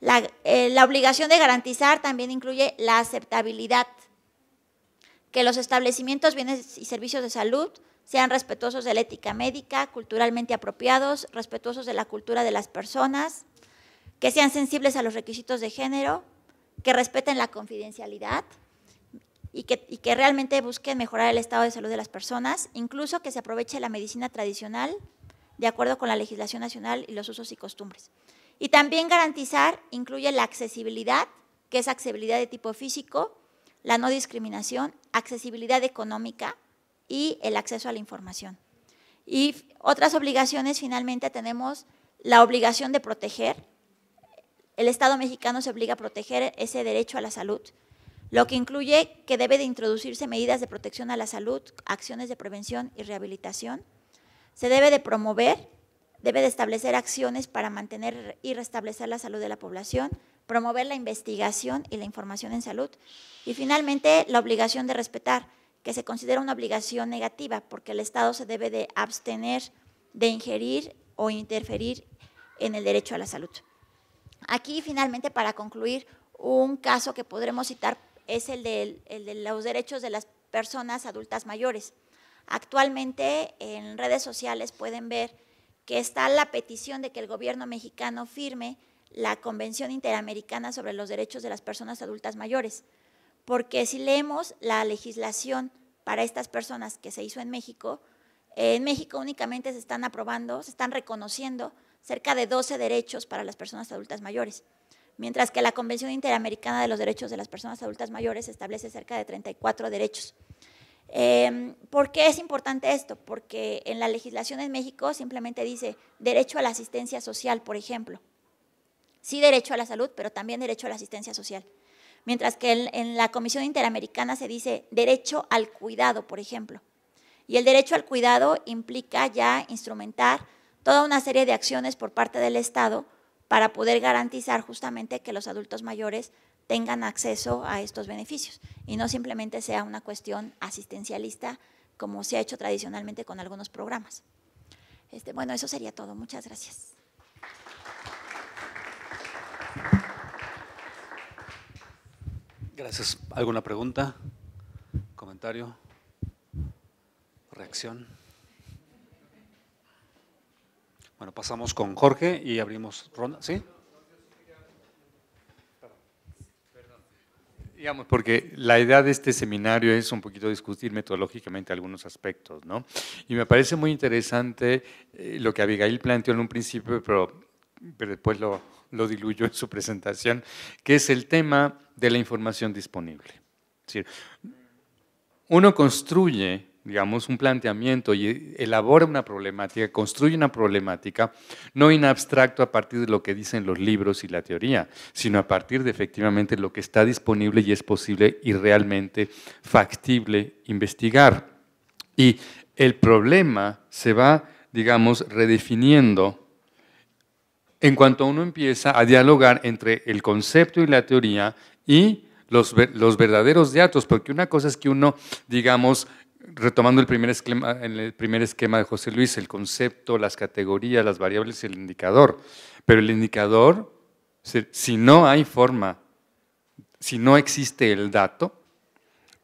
[SPEAKER 4] La obligación de garantizar también incluye la aceptabilidad, que los establecimientos, bienes y servicios de salud sean respetuosos de la ética médica, culturalmente apropiados, respetuosos de la cultura de las personas, que sean sensibles a los requisitos de género, que respeten la confidencialidad y que realmente busquen mejorar el estado de salud de las personas, incluso que se aproveche la medicina tradicional de acuerdo con la legislación nacional y los usos y costumbres. Y también garantizar incluye la accesibilidad, que es accesibilidad de tipo físico, la no discriminación, accesibilidad económica y el acceso a la información. Y otras obligaciones, finalmente tenemos la obligación de proteger. El Estado mexicano se obliga a proteger ese derecho a la salud, lo que incluye que debe de introducirse medidas de protección a la salud, acciones de prevención y rehabilitación. Se debe de promover, debe de establecer acciones para mantener y restablecer la salud de la población, promover la investigación y la información en salud. Y finalmente, la obligación de respetar, que se considera una obligación negativa, porque el Estado se debe de abstener de ingerir o interferir en el derecho a la salud. Aquí, finalmente, para concluir, un caso que podremos citar es el de los derechos de las personas adultas mayores. Actualmente, en redes sociales pueden ver que está la petición de que el gobierno mexicano firme la Convención Interamericana sobre los Derechos de las Personas Adultas Mayores, porque si leemos la legislación para estas personas que se hizo en México únicamente se están aprobando, se están reconociendo cerca de 12 derechos para las personas adultas mayores, mientras que la Convención Interamericana de los Derechos de las Personas Adultas Mayores establece cerca de 34 derechos. ¿Por qué es importante esto? Porque en la legislación en México simplemente dice derecho a la asistencia social, por ejemplo. Sí, derecho a la salud, pero también derecho a la asistencia social. Mientras que en la Comisión Interamericana se dice derecho al cuidado, por ejemplo. Y el derecho al cuidado implica ya instrumentar toda una serie de acciones por parte del Estado para poder garantizar justamente que los adultos mayores tengan acceso a estos beneficios y no simplemente sea una cuestión asistencialista como se ha hecho tradicionalmente con algunos programas. Bueno, eso sería todo. Muchas gracias.
[SPEAKER 1] Gracias. ¿Alguna pregunta? ¿Comentario? ¿Reacción? Bueno, pasamos con Jorge y abrimos ronda. ¿Sí?
[SPEAKER 3] Digamos, porque la idea de este seminario es un poquito discutir metodológicamente algunos aspectos, ¿no? Y me parece muy interesante lo que Abigail planteó en un principio, pero después lo diluyó en su presentación, que es el tema de la información disponible. Es decir, uno construye, digamos, un planteamiento y elabora una problemática, construye una problemática, no en abstracto a partir de lo que dicen los libros y la teoría, sino a partir de efectivamente lo que está disponible y es posible y realmente factible investigar. Y el problema se va, digamos, redefiniendo en cuanto uno empieza a dialogar entre el concepto y la teoría y los verdaderos datos, porque una cosa es que uno, digamos, retomando el primer esquema de José Luis, el concepto, las categorías, las variables y el indicador, pero el indicador, si no hay forma, si no existe el dato,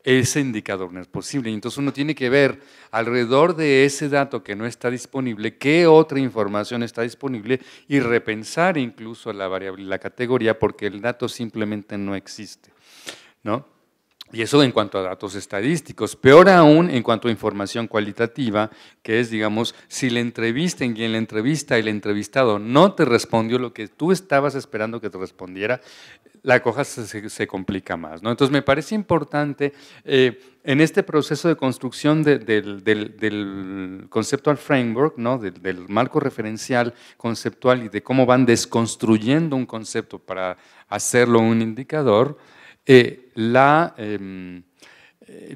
[SPEAKER 3] ese indicador no es posible. Y entonces uno tiene que ver alrededor de ese dato que no está disponible, qué otra información está disponible y repensar incluso la variable y la categoría porque el dato simplemente no existe, ¿no? Y eso en cuanto a datos estadísticos. Peor aún en cuanto a información cualitativa, que es, digamos, si le entrevistan y en la entrevista el entrevistado no te respondió lo que tú estabas esperando que te respondiera, la cosa se complica más, ¿no? Entonces me parece importante en este proceso de construcción del conceptual framework, ¿no? del marco referencial conceptual y de cómo van desconstruyendo un concepto para hacerlo un indicador, la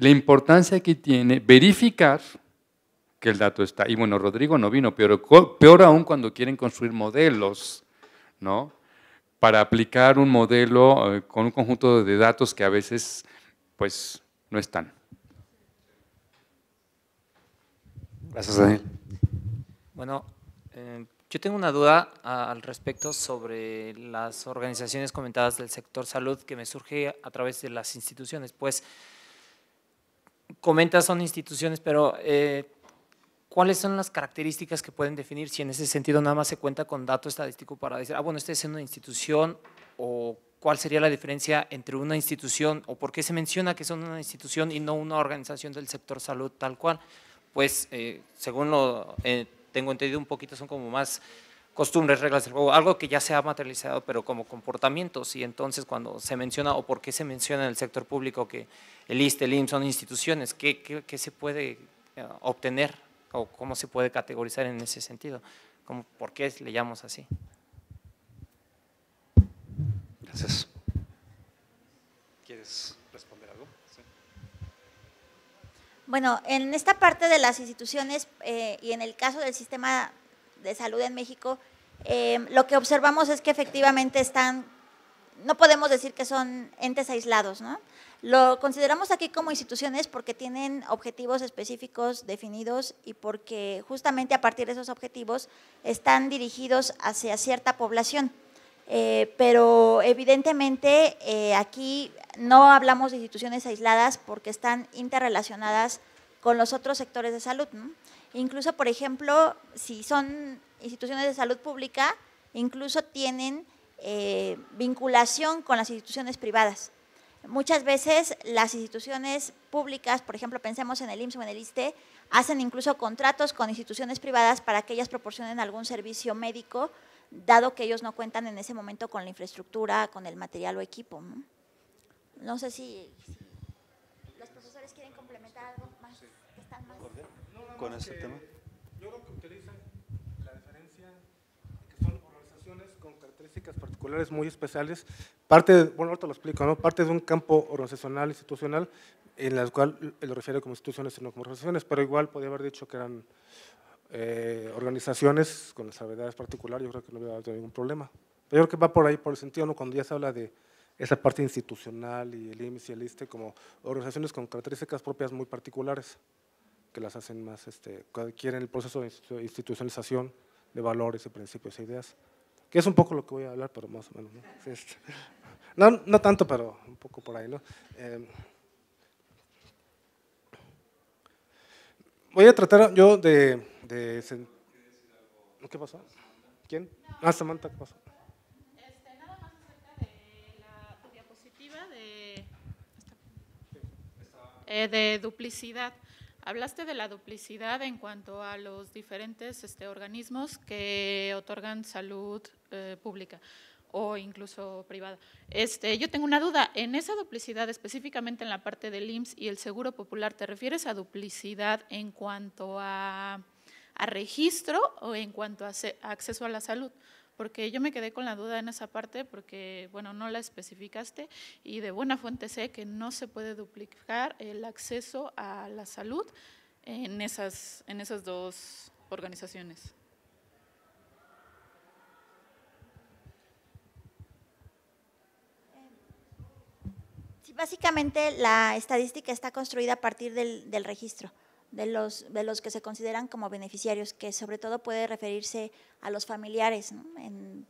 [SPEAKER 3] importancia que tiene verificar que el dato está. Y bueno, Rodrigo no vino, pero peor aún cuando quieren construir modelos, ¿no? Para aplicar un modelo con un conjunto de datos que a veces pues no están.
[SPEAKER 1] Gracias, Daniel.
[SPEAKER 5] Bueno, yo tengo una duda al respecto sobre las organizaciones comentadas del sector salud que me surge a través de las instituciones. Pues, comentas son instituciones, pero ¿cuáles son las características que pueden definir si en ese sentido nada más se cuenta con dato estadístico para decir, bueno, esta es una institución, o cuál sería la diferencia entre una institución o por qué se menciona que son una institución y no una organización del sector salud tal cual? Pues, según lo tengo entendido un poquito, son como más costumbres, reglas del juego, algo que ya se ha materializado, pero como comportamientos. Y entonces cuando se menciona o por qué se menciona en el sector público que el ISSSTE, el IMSS son instituciones, ¿qué se puede obtener o cómo se puede categorizar en ese sentido? ¿Por qué le llamamos así?
[SPEAKER 1] Gracias. ¿Quieres responder algo? Sí.
[SPEAKER 4] Bueno, en esta parte de las instituciones y en el caso del sistema de salud en México, lo que observamos es que efectivamente no podemos decir que son entes aislados, ¿no? Lo consideramos aquí como instituciones porque tienen objetivos específicos definidos y porque justamente a partir de esos objetivos están dirigidos hacia cierta población. Pero evidentemente aquí no hablamos de instituciones aisladas porque están interrelacionadas con los otros sectores de salud, ¿no? Incluso, por ejemplo, si son instituciones de salud pública, incluso tienen vinculación con las instituciones privadas. Muchas veces las instituciones públicas, por ejemplo, pensemos en el IMSS o en el ISSSTE, hacen incluso contratos con instituciones privadas para que ellas proporcionen algún servicio médico, dado que ellos no cuentan en ese momento con la infraestructura, con el material o equipo, ¿no? No sé si los profesores quieren complementar algo más, que están más…
[SPEAKER 1] Con ese tema.
[SPEAKER 6] Yo creo que utilizan la diferencia que son organizaciones con características particulares muy especiales, bueno, ahorita lo explico, ¿no? Parte de un campo organizacional, institucional, en la cual lo refiere como instituciones y no como organizaciones, pero igual podría haber dicho que eran organizaciones con las habilidades particulares, yo creo que no hubiera habido ningún problema. Pero yo creo que va por ahí, por el sentido, ¿no? Cuando ya se habla de esa parte institucional y el IMSS y el ISSSTE como organizaciones con características propias muy particulares, que las hacen más, quieren el proceso de institucionalización de valores y principios e ideas, que es un poco lo que voy a hablar, pero más o menos, ¿no? Sí, no tanto, pero un poco por ahí, ¿no? Voy a tratar yo de… ¿Qué pasó? ¿Quién? Ah, Samantha, ¿qué pasó?
[SPEAKER 7] Nada más acerca de tu diapositiva de duplicidad. Hablaste de la duplicidad en cuanto a los diferentes organismos que otorgan salud pública o incluso privada. Yo tengo una duda, en esa duplicidad, específicamente en la parte del IMSS y el Seguro Popular, ¿te refieres a duplicidad en cuanto a registro o en cuanto a acceso a la salud? Porque yo me quedé con la duda en esa parte porque, bueno, no la especificaste y de buena fuente sé que no se puede duplicar el acceso a la salud en esas dos organizaciones.
[SPEAKER 4] Sí, básicamente la estadística está construida a partir del registro. De los que se consideran como beneficiarios, que sobre todo puede referirse a los familiares, ¿no?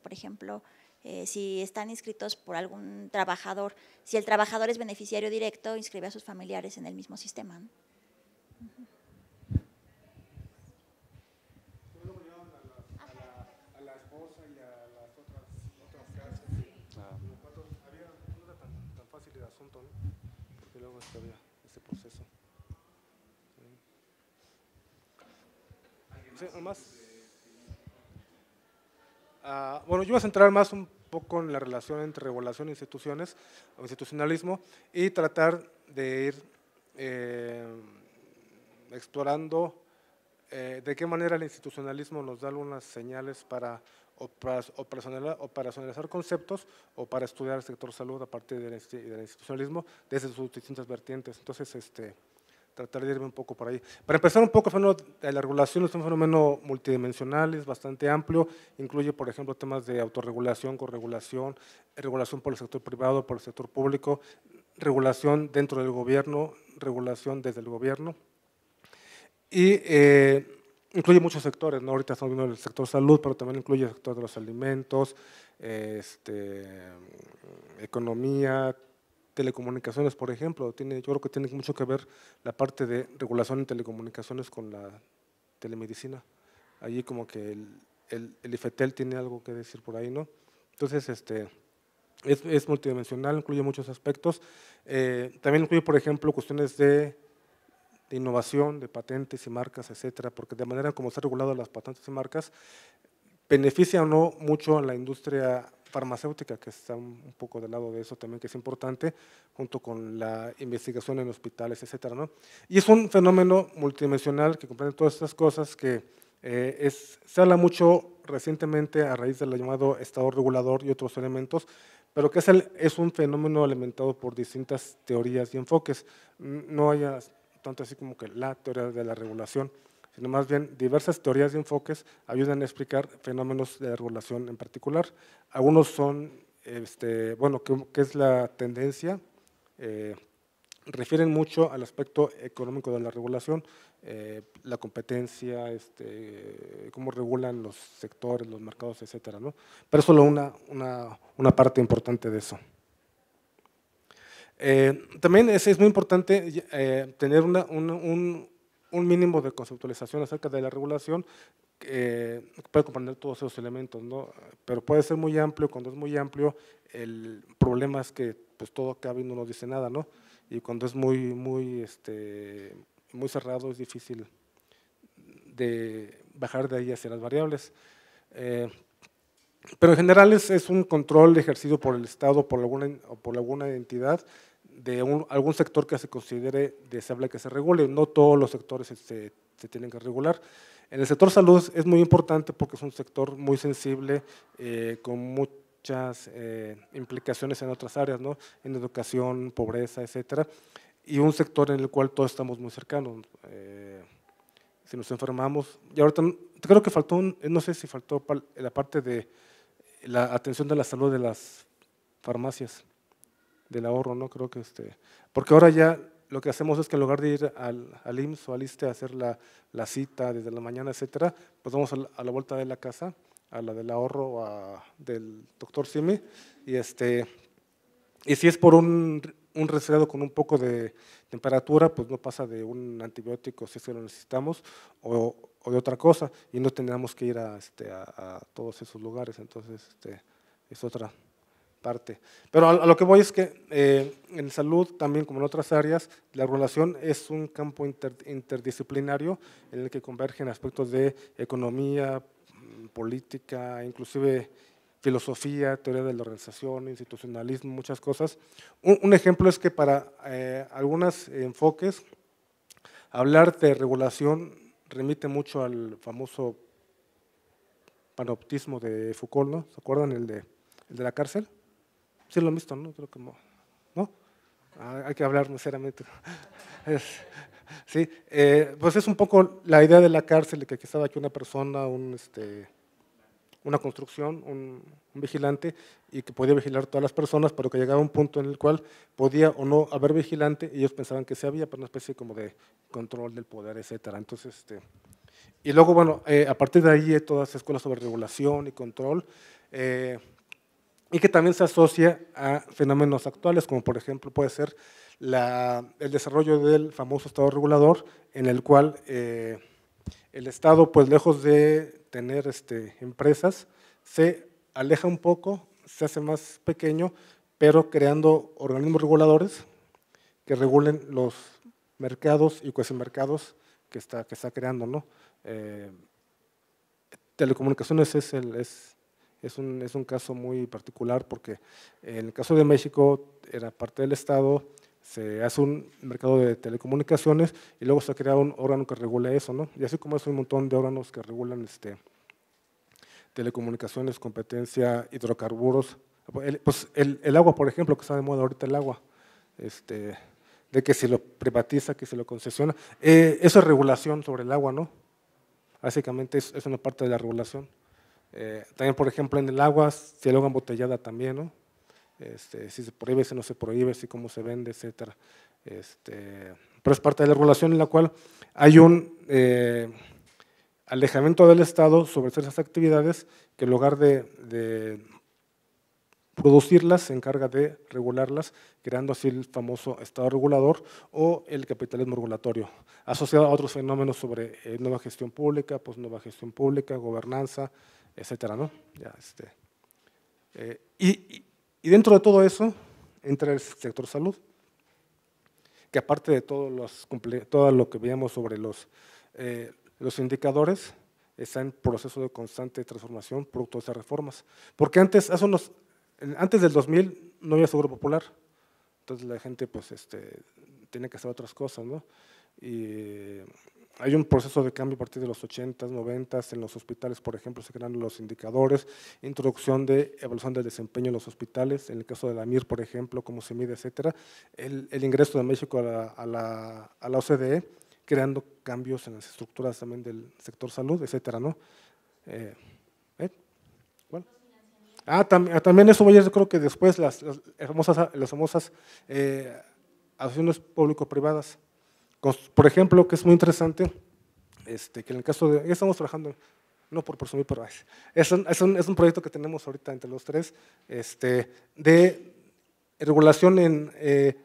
[SPEAKER 4] Por ejemplo, si están inscritos por algún trabajador, si el trabajador es beneficiario directo, inscribe a sus familiares en el mismo sistema, ¿no?
[SPEAKER 6] A la esposa y a las otras casas. No era tan fácil el asunto, ¿no? Porque luego había ese proceso. Sí, más. Bueno, yo voy a centrar más un poco en la relación entre regulación e instituciones, o institucionalismo, y tratar de ir explorando de qué manera el institucionalismo nos da algunas señales para operacionalizar conceptos o para estudiar el sector salud a partir del institucionalismo desde sus distintas vertientes. Entonces, tratar de irme un poco por ahí. Para empezar un poco, el fenómeno de la regulación es un fenómeno multidimensional, es bastante amplio, incluye, por ejemplo, temas de autorregulación, corregulación, regulación por el sector privado, por el sector público, regulación dentro del gobierno, regulación desde el gobierno, y incluye muchos sectores, ¿no? Ahorita estamos viendo el sector salud, pero también incluye el sector de los alimentos, economía, telecomunicaciones, por ejemplo. Yo creo que tiene mucho que ver la parte de regulación en telecomunicaciones con la telemedicina. Allí como que el IFETEL tiene algo que decir por ahí, ¿no? Entonces, es multidimensional, incluye muchos aspectos. También incluye, por ejemplo, cuestiones de innovación, de patentes y marcas, etcétera, porque de manera como se han regulado las patentes y marcas, beneficia o no mucho a la industria farmacéutica, que está un poco del lado de eso también, que es importante, junto con la investigación en hospitales, etcétera, ¿no? Y es un fenómeno multidimensional que comprende todas estas cosas que se habla mucho recientemente a raíz del llamado Estado regulador y otros elementos, pero que es un fenómeno alimentado por distintas teorías y enfoques. No hay tanto así como que la teoría de la regulación, sino más bien diversas teorías y enfoques ayudan a explicar fenómenos de la regulación en particular. Algunos son, bueno, ¿qué es la tendencia? Refieren mucho al aspecto económico de la regulación, la competencia, cómo regulan los sectores, los mercados, etcétera, ¿no? Pero es solo una parte importante de eso. También es muy importante tener un mínimo de conceptualización acerca de la regulación que puede comprender todos esos elementos, ¿no? Pero puede ser muy amplio. Cuando es muy amplio, el problema es que pues, todo cabe y no nos dice nada, ¿no? Y cuando es muy cerrado, es difícil de bajar de ahí hacia las variables. Pero en general es un control ejercido por el Estado o por alguna entidad de algún sector que se considere deseable que se regule. No todos los sectores se tienen que regular. En el sector salud es muy importante porque es un sector muy sensible, con muchas implicaciones en otras áreas, ¿no? En educación, pobreza, etcétera, y un sector en el cual todos estamos muy cercanos. Si nos enfermamos, y ahorita creo que faltó, no sé si faltó la parte de la atención de la salud de las farmacias, del ahorro, ¿no? Creo que porque ahora ya lo que hacemos es que en lugar de ir al IMSS o al ISSSTE a hacer la cita desde la mañana, etcétera, pues vamos a la vuelta de la casa, a la del ahorro o del doctor Simi, y si es por un resfriado con un poco de temperatura, pues no pasa de un antibiótico si es que lo necesitamos, o de otra cosa, y no tendríamos que ir a todos esos lugares. Entonces, es otra parte. Pero a lo que voy es que en salud, también como en otras áreas, la regulación es un campo interdisciplinario en el que convergen aspectos de economía, política, inclusive filosofía, teoría de la organización, institucionalismo, muchas cosas. Un ejemplo es que para algunos enfoques, hablar de regulación remite mucho al famoso panoptismo de Foucault, ¿no? ¿Se acuerdan el de la cárcel? Sí lo han visto, ¿no? Creo que no. Hay que hablar sinceramente. Sí, pues es un poco la idea de la cárcel, de que aquí estaba aquí una persona, una construcción, un vigilante, y que podía vigilar todas las personas, pero que llegaba un punto en el cual podía o no haber vigilante, y ellos pensaban que sí había, pero una especie como de control del poder, etcétera. Entonces, y luego, bueno, a partir de ahí todas las escuelas sobre regulación y control, y que también se asocia a fenómenos actuales, como por ejemplo puede ser el desarrollo del famoso Estado regulador, en el cual el Estado, pues lejos de tener empresas, se aleja un poco, se hace más pequeño, pero creando organismos reguladores que regulen los mercados y cuasimercados que está creando, ¿no? Telecomunicaciones es un caso muy particular, porque en el caso de México era parte del Estado, se hace un mercado de telecomunicaciones y luego se crea un órgano que regule eso, ¿no? Y así como es un montón de órganos que regulan telecomunicaciones, competencia, hidrocarburos, pues el agua, por ejemplo, que está de moda ahorita el agua, de que se lo privatiza, que se lo concesiona, eso es regulación sobre el agua, ¿no? Básicamente es una parte de la regulación. También, por ejemplo, en el agua, si el agua embotellada también, ¿no? Si se prohíbe, si no se prohíbe, si cómo se vende, etcétera. Pero es parte de la regulación en la cual hay un alejamiento del Estado sobre ciertas actividades que en lugar de producirlas, se encarga de regularlas, creando así el famoso Estado regulador o el capitalismo regulatorio, asociado a otros fenómenos sobre nueva gestión pública, nueva gestión pública, gobernanza, etcétera, ¿no? Ya, y dentro de todo eso entra el sector salud, que aparte de todo lo que veíamos sobre los indicadores, está en proceso de constante transformación producto de esas reformas. Porque antes del 2000 no había seguro popular, entonces la gente tiene que hacer otras cosas, ¿no? Y hay un proceso de cambio a partir de los 80s, 90s, en los hospitales, por ejemplo, se crean los indicadores, introducción de evaluación del desempeño en los hospitales, en el caso de la MIR, por ejemplo, cómo se mide, etcétera, el ingreso de México a la OCDE, creando cambios en las estructuras también del sector salud, etcétera, ¿no? ¿Cuál? También eso, yo creo que después las famosas asociaciones público-privadas. Por ejemplo, que es muy interesante, que en el caso de, ya estamos trabajando, no por presumir, pero es un proyecto que tenemos ahorita entre los tres, de regulación en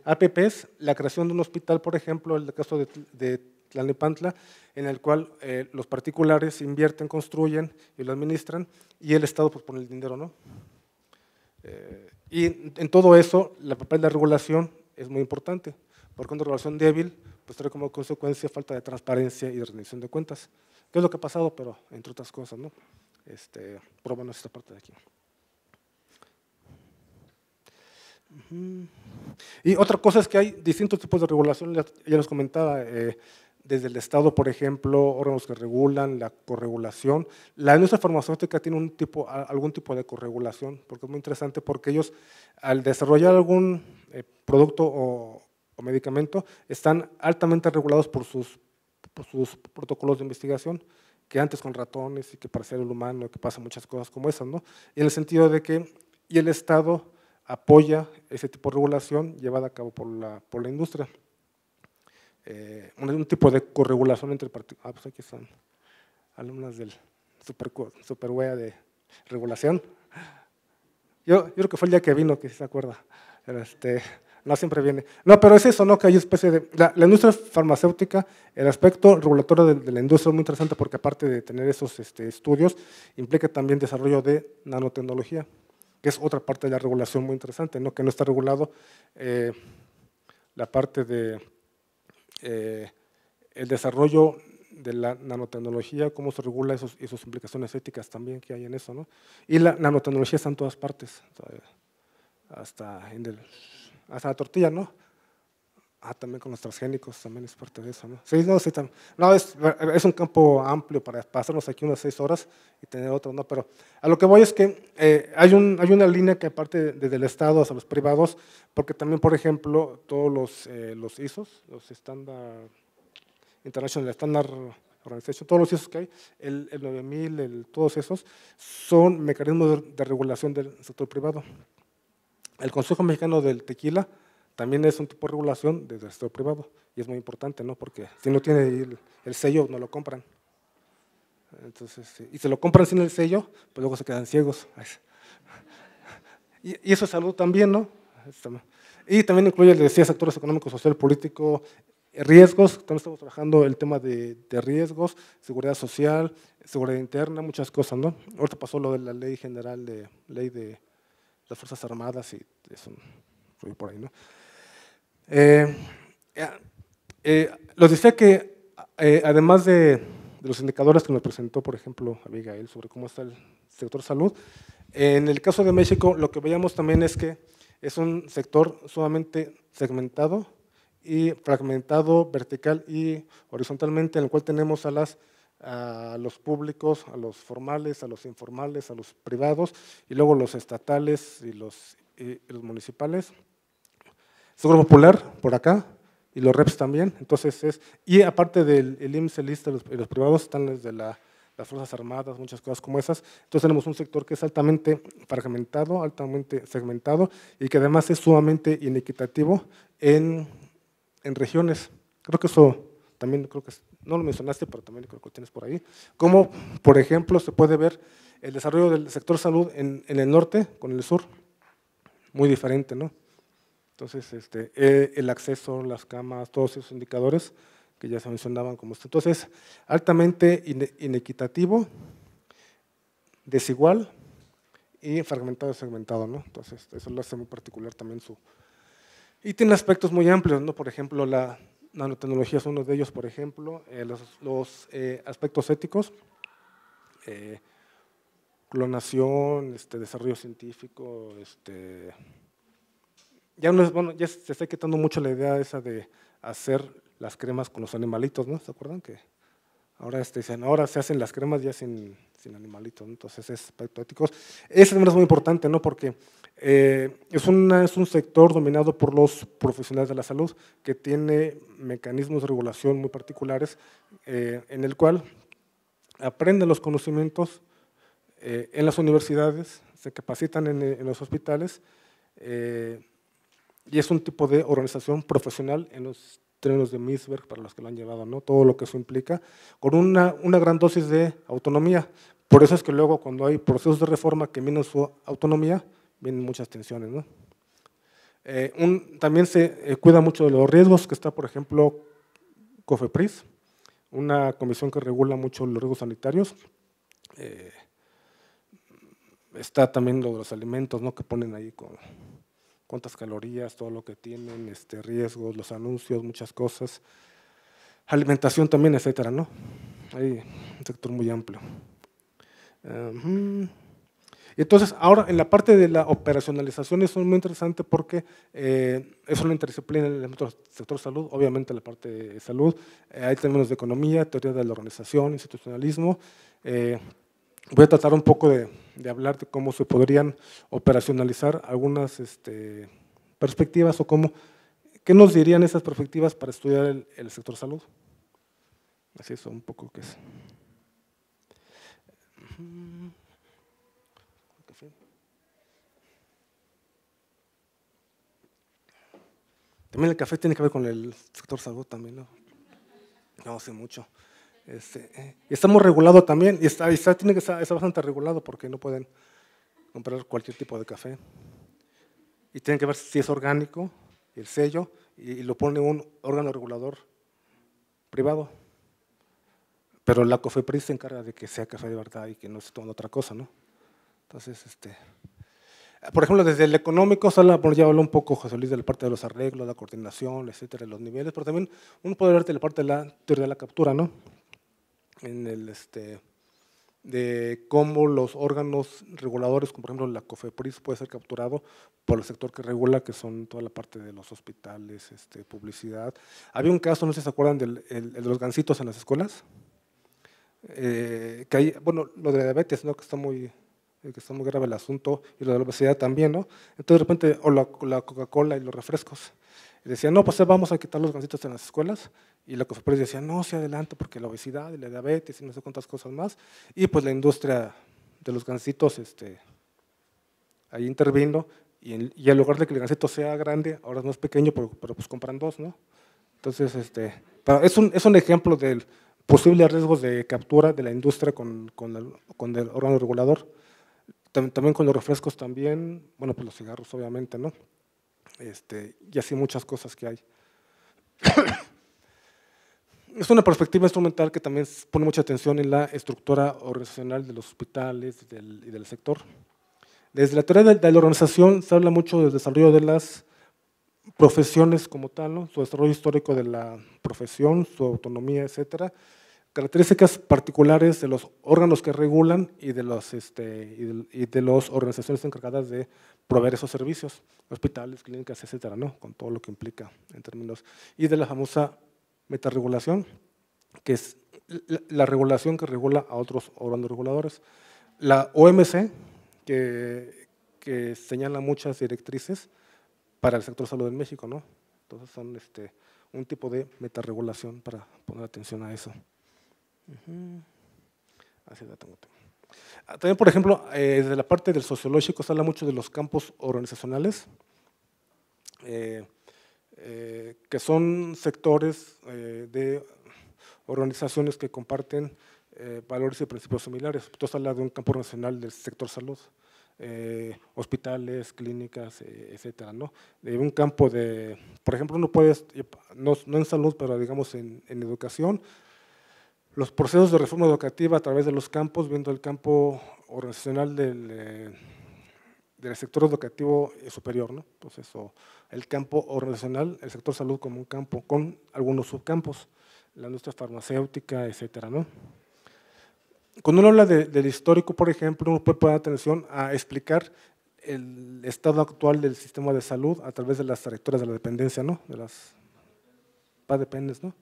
[SPEAKER 6] APPs, la creación de un hospital, por ejemplo, en el caso de Tlalnepantla, en el cual los particulares invierten, construyen y lo administran, y el Estado pues pone el dinero, ¿no? Y en todo eso, el papel de la regulación es muy importante, porque una regulación débil pues trae como consecuencia falta de transparencia y de rendición de cuentas, que es lo que ha pasado, pero entre otras cosas, ¿no? Pero bueno, esta parte de aquí. Y otra cosa es que hay distintos tipos de regulación, ya les comentaba, desde el Estado, por ejemplo, órganos que regulan, la corregulación. La industria farmacéutica tiene algún tipo de corregulación, porque es muy interesante, porque ellos al desarrollar algún producto o medicamento están altamente regulados por sus protocolos de investigación, que antes con ratones y que para ser el humano, que pasan muchas cosas como esas, ¿no? Y en el sentido de que el Estado apoya ese tipo de regulación llevada a cabo por la industria. Un tipo de corregulación entre particulares. Pues aquí están alumnas del super wea de regulación. Yo creo que fue el día que vino, que se acuerda. No siempre viene. No, pero es eso, ¿no? Que hay especie de… La industria farmacéutica, el aspecto regulatorio de la industria es muy interesante, porque aparte de tener esos estudios, implica también desarrollo de nanotecnología, que es otra parte de la regulación muy interesante, ¿no? Que no está regulado la parte de el desarrollo de la nanotecnología, cómo se regula y sus implicaciones éticas también que hay en eso, ¿no? Y la nanotecnología está en todas partes, hasta la tortilla, ¿no? También con los transgénicos, también es parte de eso, ¿no? Sí, no, sí, no, es un campo amplio para pasarnos aquí unas 6 horas y tener otro, ¿no? Pero a lo que voy es que hay una línea que aparte desde el Estado hasta los privados, porque también, por ejemplo, todos los ISOs, los Standard International Standard Organization, todos los ISOs que hay, el 9000, todos esos, son mecanismos de regulación del sector privado. El Consejo Mexicano del Tequila también es un tipo de regulación desde el sector privado, y es muy importante, ¿no? Porque si no tiene el sello, no lo compran. Entonces, y si lo compran sin el sello, pues luego se quedan ciegos. Y eso es salud también, ¿no? Y también incluye, le decía, sectores económico, social, político, riesgos. También estamos trabajando el tema de riesgos, seguridad social, seguridad interna, muchas cosas, ¿no? Ahorita pasó lo de la ley general ley de las Fuerzas Armadas y eso por ahí, ¿no? Les decía que además de los indicadores que nos presentó, por ejemplo, Abigail, sobre cómo está el sector salud, en el caso de México lo que veíamos también es que es un sector sumamente segmentado y fragmentado vertical y horizontalmente, en el cual tenemos a los públicos, a los formales, a los informales, a los privados y luego los estatales y los municipales. Seguro Popular por acá y los REPS también. Entonces y aparte del IMSS, el ISSSTE y los privados están desde las Fuerzas Armadas, muchas cosas como esas. Entonces tenemos un sector que es altamente fragmentado, altamente segmentado y que además es sumamente inequitativo en regiones. Creo que eso también, no lo mencionaste, pero también creo que lo tienes por ahí. Como, por ejemplo, se puede ver el desarrollo del sector salud en el norte con el sur, muy diferente, ¿no? Entonces, el acceso, las camas, todos esos indicadores que ya se mencionaban como esto. Entonces, altamente inequitativo, desigual y fragmentado y segmentado, ¿no? Entonces, eso lo hace muy particular también Y tiene aspectos muy amplios, ¿no? Por ejemplo, la nanotecnología es uno de ellos, por ejemplo, los aspectos éticos, clonación, desarrollo científico, ya no es, bueno, ya se está quitando mucho la idea esa de hacer las cremas con los animalitos, ¿no? ¿Se acuerdan que ahora dicen, ahora se hacen las cremas ya sin animalitos, ¿no? Entonces es aspectos éticos. Ese también es muy importante, ¿no? Porque es un sector dominado por los profesionales de la salud que tiene mecanismos de regulación muy particulares en el cual aprenden los conocimientos en las universidades, se capacitan en los hospitales y es un tipo de organización profesional en los términos de Meseberg para los que lo han llevado, ¿no? Todo lo que eso implica, con una gran dosis de autonomía. Por eso es que luego cuando hay procesos de reforma que minan su autonomía, vienen muchas tensiones, ¿no? También se cuida mucho de los riesgos, que está, por ejemplo, COFEPRIS, una comisión que regula mucho los riesgos sanitarios. Está también lo de los alimentos, ¿no? Que ponen ahí con cuántas calorías, todo lo que tienen, riesgos, los anuncios, muchas cosas. Alimentación también, etcétera, ¿no? Hay un sector muy amplio. Y entonces, ahora en la parte de la operacionalización es muy interesante porque es una interdisciplina en el sector salud, obviamente la parte de salud, hay términos de economía, teoría de la organización, institucionalismo. Voy a tratar un poco de hablar de cómo se podrían operacionalizar algunas perspectivas o qué nos dirían esas perspectivas para estudiar el sector salud. Así es un poco que es. También el café tiene que ver con el sector salud también, ¿no? No sé mucho. Estamos regulados también, y tiene que estar bastante regulado porque no pueden comprar cualquier tipo de café. Y tienen que ver si es orgánico, el sello, y lo pone un órgano regulador privado. Pero la COFEPRIS se encarga de que sea café de verdad y que no se tome otra cosa, ¿no? Entonces, Por ejemplo, desde el económico, ya habló un poco José Luis de la parte de los arreglos, la coordinación, etcétera, los niveles, pero también uno puede ver de la parte de la teoría de la captura, ¿no? En el, de cómo los órganos reguladores, como por ejemplo la COFEPRIS, puede ser capturado por el sector que regula, que son toda la parte de los hospitales, publicidad. Había un caso, no sé si se acuerdan, el de los gansitos en las escuelas, que hay, bueno, lo de la diabetes, ¿no? que está muy grave el asunto, y lo de la obesidad también, ¿no? Entonces de repente, o la Coca-Cola y los refrescos, y decían, no, pues vamos a quitar los gansitos en las escuelas, y la COFEPRIS decía, no, sí adelante, porque la obesidad y la diabetes y no sé cuántas cosas más, y pues la industria de los gansitos ahí intervino, y en lugar de que el gansito sea grande, ahora es más pequeño, pero pues compran dos, ¿no? Entonces, es un ejemplo del posible riesgos de captura de la industria con el órgano regulador. También con los refrescos también, bueno, pues los cigarros obviamente, ¿no? Y así muchas cosas que hay. Es una perspectiva instrumental que también pone mucha atención en la estructura organizacional de los hospitales y del sector. Desde la teoría de la organización se habla mucho del desarrollo de las profesiones como tal, ¿no? Su desarrollo histórico de la profesión, su autonomía, etcétera. Características particulares de los órganos que regulan y de las organizaciones encargadas de proveer esos servicios, hospitales, clínicas, etcétera, ¿no? Con todo lo que implica en términos. Y de la famosa metarregulación, que es la regulación que regula a otros órganos reguladores. La OMC, que señala muchas directrices para el sector salud en México, ¿no? Entonces son un tipo de metarregulación para poner atención a eso. Así la tengo. También, por ejemplo, desde la parte del sociológico se habla mucho de los campos organizacionales, que son sectores de organizaciones que comparten valores y principios similares. Entonces habla de un campo organizacional del sector salud, hospitales, clínicas, etcétera, ¿no? De un campo de, por ejemplo, uno puede, no en salud, pero digamos en educación, los procesos de reforma educativa a través de los campos, viendo el campo organizacional del sector educativo superior, ¿no? Entonces, el campo organizacional, el sector salud como un campo con algunos subcampos, la industria farmacéutica, etcétera, ¿no? Cuando uno habla del histórico, por ejemplo, uno puede poner atención a explicar el estado actual del sistema de salud a través de las trayectorias de la dependencia, ¿no? De las PADEPENDES, ¿no?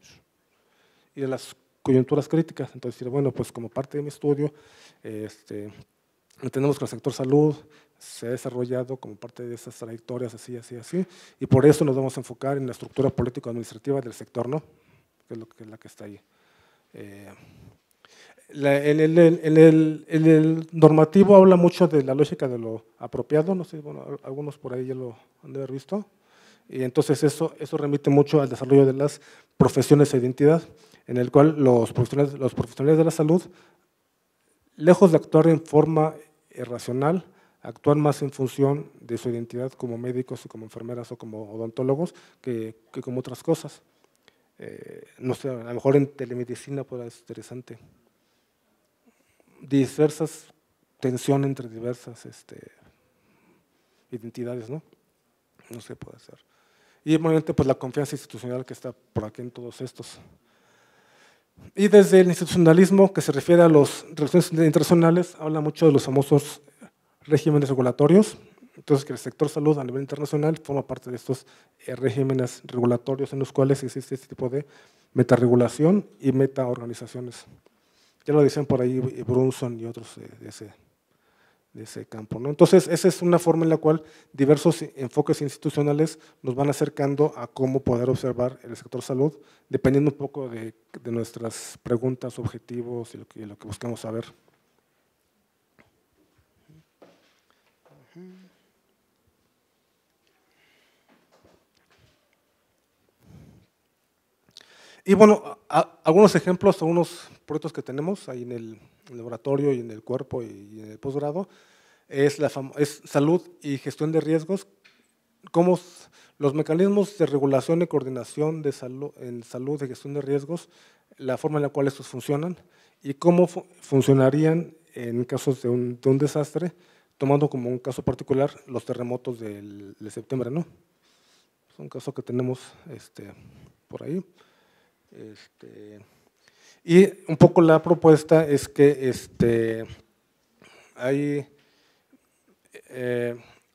[SPEAKER 6] Y de las coyunturas críticas. Entonces, decir, bueno, pues como parte de mi estudio, entendemos que el sector salud se ha desarrollado como parte de esas trayectorias así, y por eso nos vamos a enfocar en la estructura político-administrativa del sector, ¿no? Que es la que está ahí. En el normativo habla mucho de la lógica de lo apropiado, no sé, bueno, algunos por ahí ya lo han de haber visto, y entonces eso remite mucho al desarrollo de las profesiones e identidad, en el cual los profesionales de la salud, lejos de actuar en forma racional, actúan más en función de su identidad como médicos y como enfermeras o como odontólogos que como otras cosas. No sé, a lo mejor en telemedicina puede ser interesante. Diversas tensión entre diversas identidades, ¿no? No sé, puede ser. Y obviamente pues la confianza institucional que está por aquí en todos estos. Y desde el institucionalismo, que se refiere a las relaciones internacionales, habla mucho de los famosos regímenes regulatorios. Entonces, que el sector salud a nivel internacional forma parte de estos regímenes regulatorios en los cuales existe este tipo de metarregulación y metaorganizaciones. Ya lo dicen por ahí Brunson y otros de ese campo, ¿no? Entonces, esa es una forma en la cual diversos enfoques institucionales nos van acercando a cómo poder observar el sector salud, dependiendo un poco de nuestras preguntas, objetivos y lo que buscamos saber. Y bueno, algunos ejemplos, algunos proyectos que tenemos ahí en el laboratorio y en el cuerpo y en el posgrado, es salud y gestión de riesgos, cómo los mecanismos de regulación y coordinación de salud y gestión de riesgos, la forma en la cual estos funcionan y cómo funcionarían en casos de un desastre tomando como un caso particular los terremotos de septiembre, ¿no? Es un caso que tenemos por ahí. Y un poco la propuesta es que hay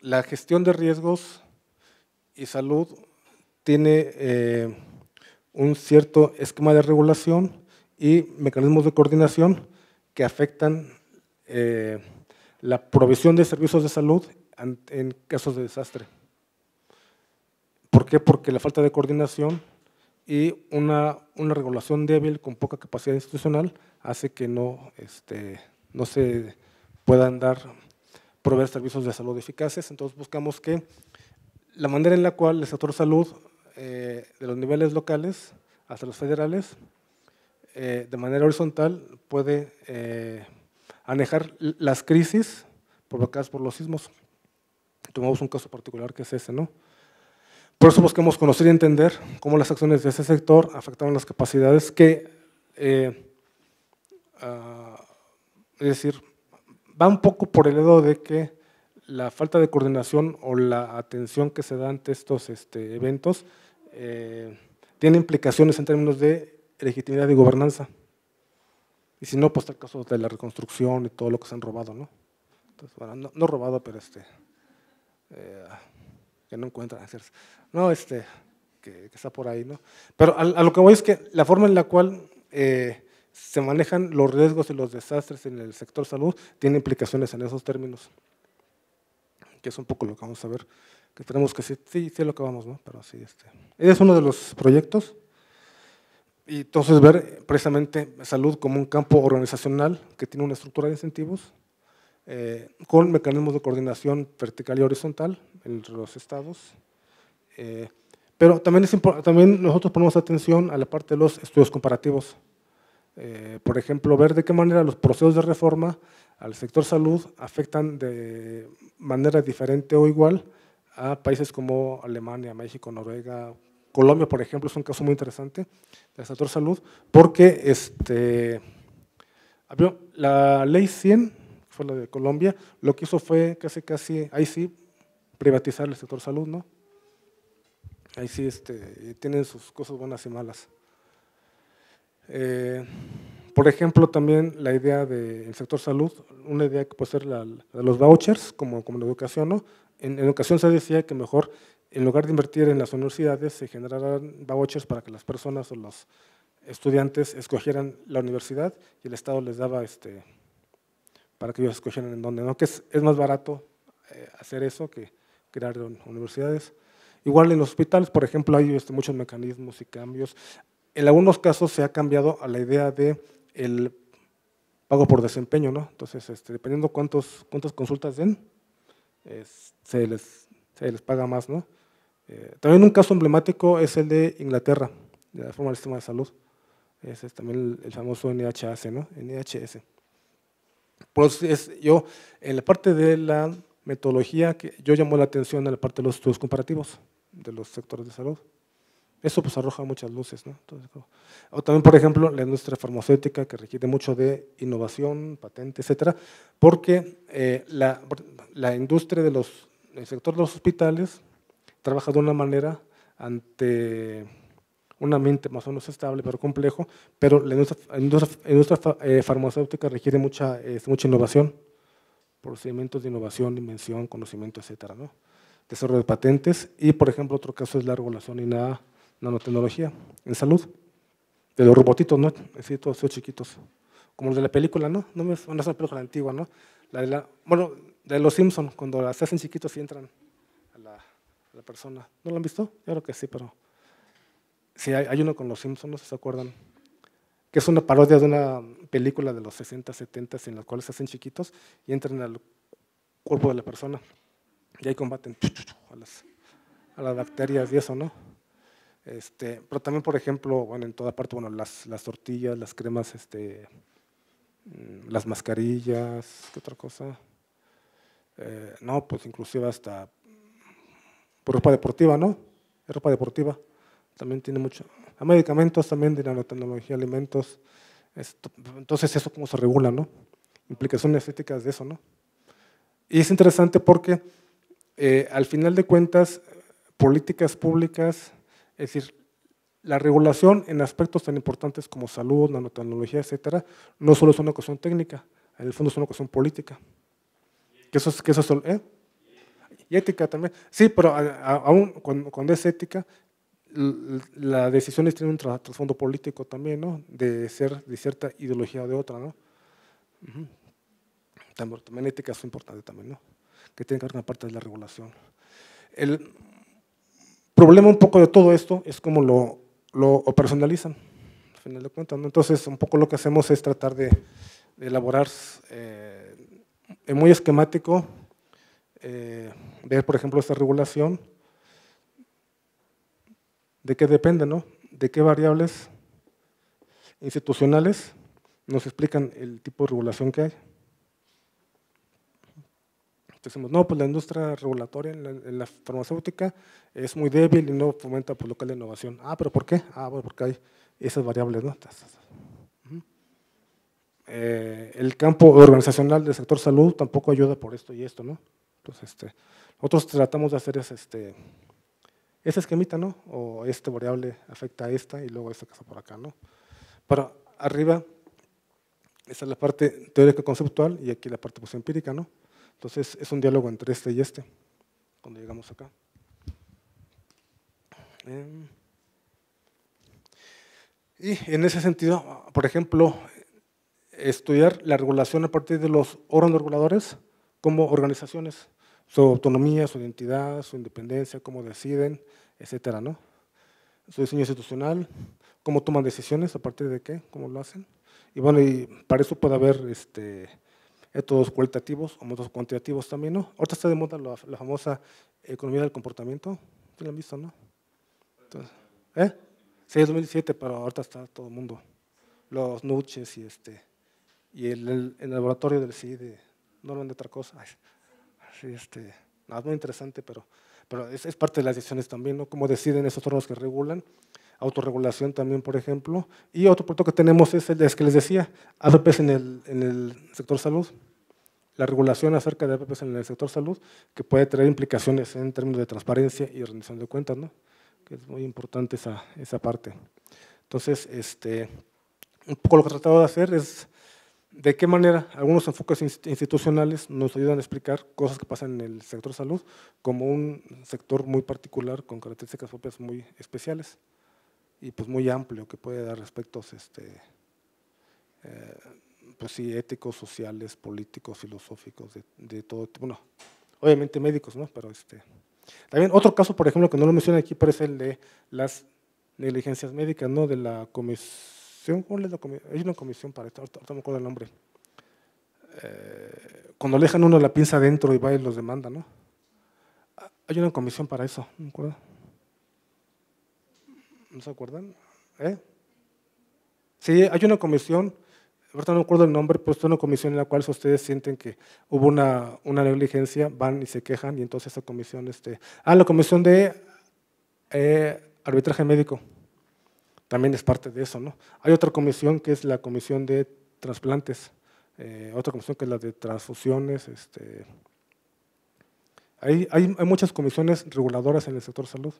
[SPEAKER 6] la gestión de riesgos y salud tiene un cierto esquema de regulación y mecanismos de coordinación que afectan la provisión de servicios de salud en casos de desastre. ¿Por qué? Porque la falta de coordinación y una regulación débil con poca capacidad institucional hace que no se puedan proveer servicios de salud eficaces. Entonces buscamos que la manera en la cual el sector salud, de los niveles locales hasta los federales, de manera horizontal puede manejar las crisis provocadas por los sismos. Tomamos un caso particular que es ese, ¿no? Por eso buscamos conocer y entender cómo las acciones de ese sector afectaron las capacidades que, es decir, va un poco por el lado de que la falta de coordinación o la atención que se da ante estos eventos tiene implicaciones en términos de legitimidad y gobernanza. Y si no, pues está el caso de la reconstrucción y todo lo que se han robado, ¿no? Entonces, bueno, no robado, pero que no encuentran, no, que está por ahí, ¿no? Pero a lo que voy es que la forma en la cual se manejan los riesgos y los desastres en el sector salud tiene implicaciones en esos términos, que es un poco lo que vamos a ver, que tenemos que sí lo que vamos, ¿no? Pero sí, es uno de los proyectos. Y entonces ver precisamente salud como un campo organizacional que tiene una estructura de incentivos con mecanismos de coordinación vertical y horizontal entre los estados. Pero también nosotros ponemos atención a la parte de los estudios comparativos. Por ejemplo, ver de qué manera los procesos de reforma al sector salud afectan de manera diferente o igual a países como Alemania, México, Noruega, Colombia, por ejemplo, es un caso muy interesante del sector salud, porque la ley 100, fue la de Colombia, lo que hizo fue casi, ahí sí, privatizar el sector salud, ¿no? Ahí sí tienen sus cosas buenas y malas. Por ejemplo, también la idea del sector salud, una idea que puede ser la de los vouchers, como en educación, ¿no? En educación se decía que mejor, en lugar de invertir en las universidades, se generaran vouchers para que las personas o los estudiantes escogieran la universidad y el Estado les daba para que ellos escogieran en dónde, ¿no? Que es más barato hacer eso que crear universidades. Igual en los hospitales, por ejemplo, hay muchos mecanismos y cambios. En algunos casos se ha cambiado a la idea de el pago por desempeño, ¿no? Entonces, dependiendo cuántas consultas den, se les paga más, ¿no? También un caso emblemático es el de Inglaterra, de la reforma del sistema de salud. Ese es también el famoso NHS, ¿no? NHS. Pues yo, en la parte de la metodología, yo llamo la atención a la parte de los estudios comparativos de los sectores de salud. Eso pues arroja muchas luces, ¿no? Entonces, o también, por ejemplo, la industria farmacéutica, que requiere mucho de innovación, patente, etcétera, porque la industria del sector de los hospitales trabaja de una manera ante un ambiente más o menos estable, pero complejo, pero la industria farmacéutica requiere mucha innovación, procedimientos de innovación, invención, conocimiento, etcétera, ¿no? Desarrollo de patentes y, por ejemplo, otro caso es la regulación y la nanotecnología en salud, de los robotitos, ¿no? Así, todos esos chiquitos, como los de la película, ¿no? No es una película antigua, ¿no? De los Simpsons, cuando las hacen chiquitos y entran a la persona. ¿No lo han visto? Yo creo que sí, pero sí, hay uno con los Simpsons, no sé si se acuerdan, que es una parodia de una película de los 60, 70, en las cuales se hacen chiquitos y entran al cuerpo de la persona y ahí combaten a las bacterias y eso, ¿no? Pero también, por ejemplo, bueno, en toda parte, bueno, las tortillas, las cremas, las mascarillas, ¿qué otra cosa? No, pues inclusive hasta por ropa deportiva, ¿no? Ropa deportiva también tiene mucho. A medicamentos también de nanotecnología, alimentos. Entonces, ¿eso cómo se regula, no? Implicaciones éticas de eso, ¿no? Y es interesante porque al final de cuentas, políticas públicas, es decir, la regulación en aspectos tan importantes como salud, nanotecnología, etcétera, no solo es una cuestión técnica, en el fondo es una cuestión política. Y ética también. Sí, pero aún cuando es ética, las decisiones tienen un trasfondo político también, ¿no? De ser de cierta ideología o de otra, ¿no? También ética es importante también, ¿no? Que tiene que ver con la parte de la regulación. El problema un poco de todo esto es cómo lo operacionalizan, al final de cuentas, ¿no? Entonces, un poco lo que hacemos es tratar de elaborar muy esquemático, ver, por ejemplo, esta regulación, de qué depende, ¿no? De qué variables institucionales nos explican el tipo de regulación que hay. Decimos, no, pues la industria regulatoria en la farmacéutica es muy débil y no fomenta pues, lo que es la innovación. Ah, ¿pero por qué? Ah, bueno, porque hay esas variables, ¿no? El campo organizacional del sector salud tampoco ayuda por esto y esto, ¿no? Entonces, nosotros tratamos de hacer ese esquemita, ¿no? O esta variable afecta a esta y luego esta que está por acá, ¿no? Para arriba, esa es la parte teórica conceptual y aquí la parte pues, empírica, ¿no? Entonces, es un diálogo entre este y este, cuando llegamos acá. Y en ese sentido, por ejemplo, estudiar la regulación a partir de los órganos reguladores como organizaciones, su autonomía, su identidad, su independencia, cómo deciden, etcétera, ¿no? Su diseño institucional, cómo toman decisiones, a partir de qué, cómo lo hacen. Y bueno, y para eso puede haber métodos cualitativos o métodos cuantitativos también, ¿no? Ahorita está de moda la famosa economía del comportamiento, ¿sí lo han visto, no? Entonces, sí, es 2017, pero ahorita está todo el mundo. Los nuches y el laboratorio del CIDE, no hablan de otra cosa. Sí, no, es muy interesante, pero es parte de las decisiones también, ¿no? Cómo deciden esos órganos que regulan, autorregulación también, por ejemplo. Y otro punto que tenemos es el que les decía, APPs en el sector salud. La regulación acerca de APPs en el sector salud, que puede traer implicaciones en términos de transparencia y rendición de cuentas, ¿no? Que es muy importante esa parte. Entonces, un poco lo que he tratado de hacer es de qué manera algunos enfoques institucionales nos ayudan a explicar cosas que pasan en el sector salud como un sector muy particular con características propias muy especiales y pues muy amplio que puede dar aspectos pues sí, éticos, sociales, políticos, filosóficos, de todo tipo, bueno, obviamente médicos, ¿no? Pero también otro caso, por ejemplo, que no lo mencioné aquí, pero es el de las negligencias médicas, ¿no? De la comisión, ¿cómo es la comisión? Hay una comisión para esto, ahorita no me acuerdo el nombre. Cuando le dejan uno la pinza adentro y va y los demanda, ¿no? Hay una comisión para eso, ¿no me acuerdo? ¿No se acuerdan? Sí, hay una comisión, ahorita no me acuerdo el nombre, pero es una comisión en la cual si ustedes sienten que hubo una negligencia, van y se quejan y entonces esa comisión, la comisión de arbitraje médico, también es parte de eso, ¿no? Hay otra comisión que es la comisión de trasplantes, otra comisión que es la de transfusiones, hay muchas comisiones reguladoras en el sector salud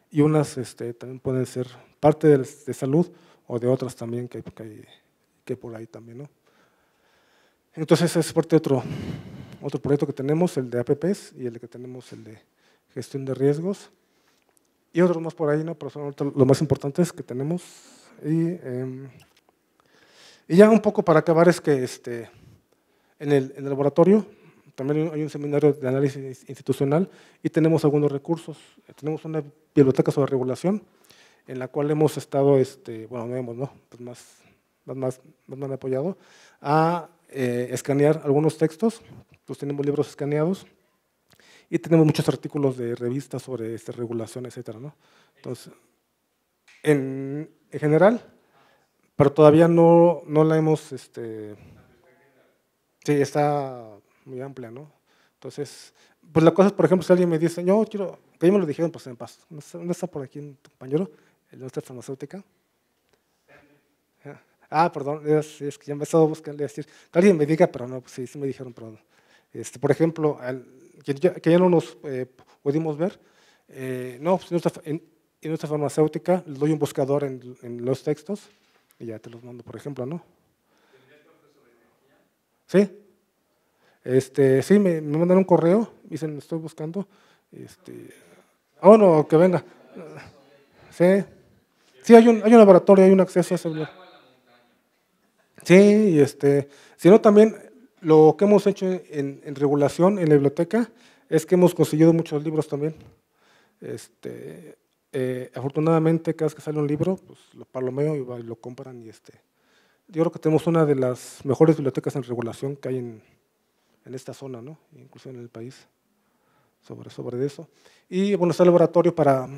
[SPEAKER 6] y unas también pueden ser parte de salud o de otras también que hay por ahí también, ¿no? Entonces es parte de otro proyecto que tenemos, el de APPs y el que tenemos el de gestión de riesgos y otros más por ahí, ¿no? Pero son los más importantes que tenemos. Y ya un poco para acabar es que en el laboratorio también hay un seminario de análisis institucional y tenemos algunos recursos. Tenemos una biblioteca sobre regulación en la cual hemos estado, bueno, no hemos, ¿no? Pues más me han apoyado a escanear algunos textos. Pues tenemos libros escaneados y tenemos muchos artículos de revistas sobre regulación, etcétera, ¿no? Entonces, en general, pero todavía no la hemos, sí, está muy amplia, ¿no? Entonces, pues la cosa es, por ejemplo, si alguien me dice, yo quiero, que ya me lo dijeron, pues en paz, ¿no está por aquí un compañero, el de nuestra farmacéutica? Perdón, es que ya me estaba buscando decir, que alguien me diga, pero no, pues sí me dijeron, perdón. Por ejemplo, que ya no nos pudimos ver, no, pues en nuestra farmacéutica les doy un buscador en los textos y ya te los mando, por ejemplo, ¿no? Sí. Sí, me mandan un correo, dicen, estoy buscando. Oh, no, que venga. Sí. Sí, hay un laboratorio, hay un acceso a ese lugar. Sí, y si no, también lo que hemos hecho en regulación en la biblioteca es que hemos conseguido muchos libros también. Afortunadamente, cada vez que sale un libro, pues lo palomeo y lo compran. Y yo creo que tenemos una de las mejores bibliotecas en regulación que hay en esta zona, ¿no? Incluso en el país, sobre eso. Y bueno, está el laboratorio para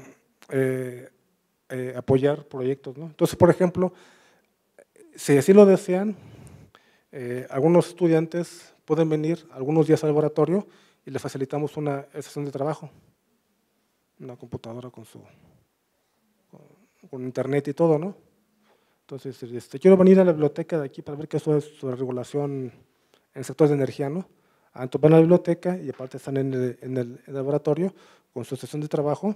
[SPEAKER 6] apoyar proyectos, ¿no? Entonces, por ejemplo, si así lo desean, algunos estudiantes pueden venir algunos días al laboratorio y les facilitamos una sesión de trabajo, una computadora con internet y todo, ¿no? Entonces, quiero venir a la biblioteca de aquí para ver qué es sobre regulación en el sector de energía, ¿no? Entonces van a la biblioteca y aparte están en el laboratorio con su sesión de trabajo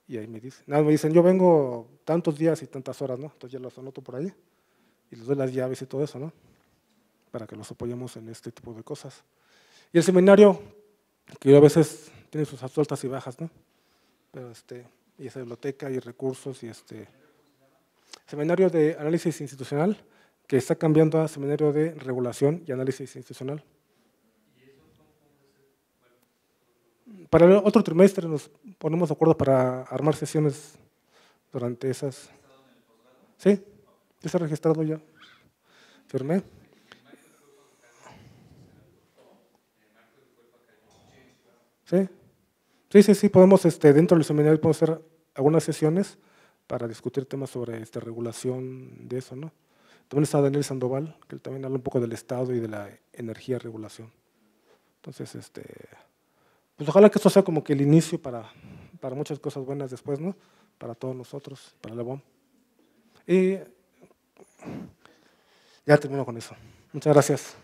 [SPEAKER 6] y ahí me dicen, yo vengo tantos días y tantas horas, ¿no? Entonces ya los anoto por ahí y les doy las llaves y todo eso, ¿no? Para que los apoyemos en este tipo de cosas. Y el seminario, que a veces tiene sus altas y bajas, ¿no? Pero y esa biblioteca y recursos y seminario de análisis institucional, que está cambiando a seminario de regulación y análisis institucional. Para el otro trimestre nos ponemos de acuerdo para armar sesiones durante esas. Sí, ya está registrado ya. Firmé. Sí, podemos, dentro del seminario podemos hacer algunas sesiones para discutir temas sobre regulación de eso, ¿no? También está Daniel Sandoval, que él también habla un poco del Estado y de la energía regulación. Entonces, pues ojalá que esto sea como que el inicio para muchas cosas buenas después, ¿no? Para todos nosotros, para la UAM. Y ya termino con eso. Muchas gracias.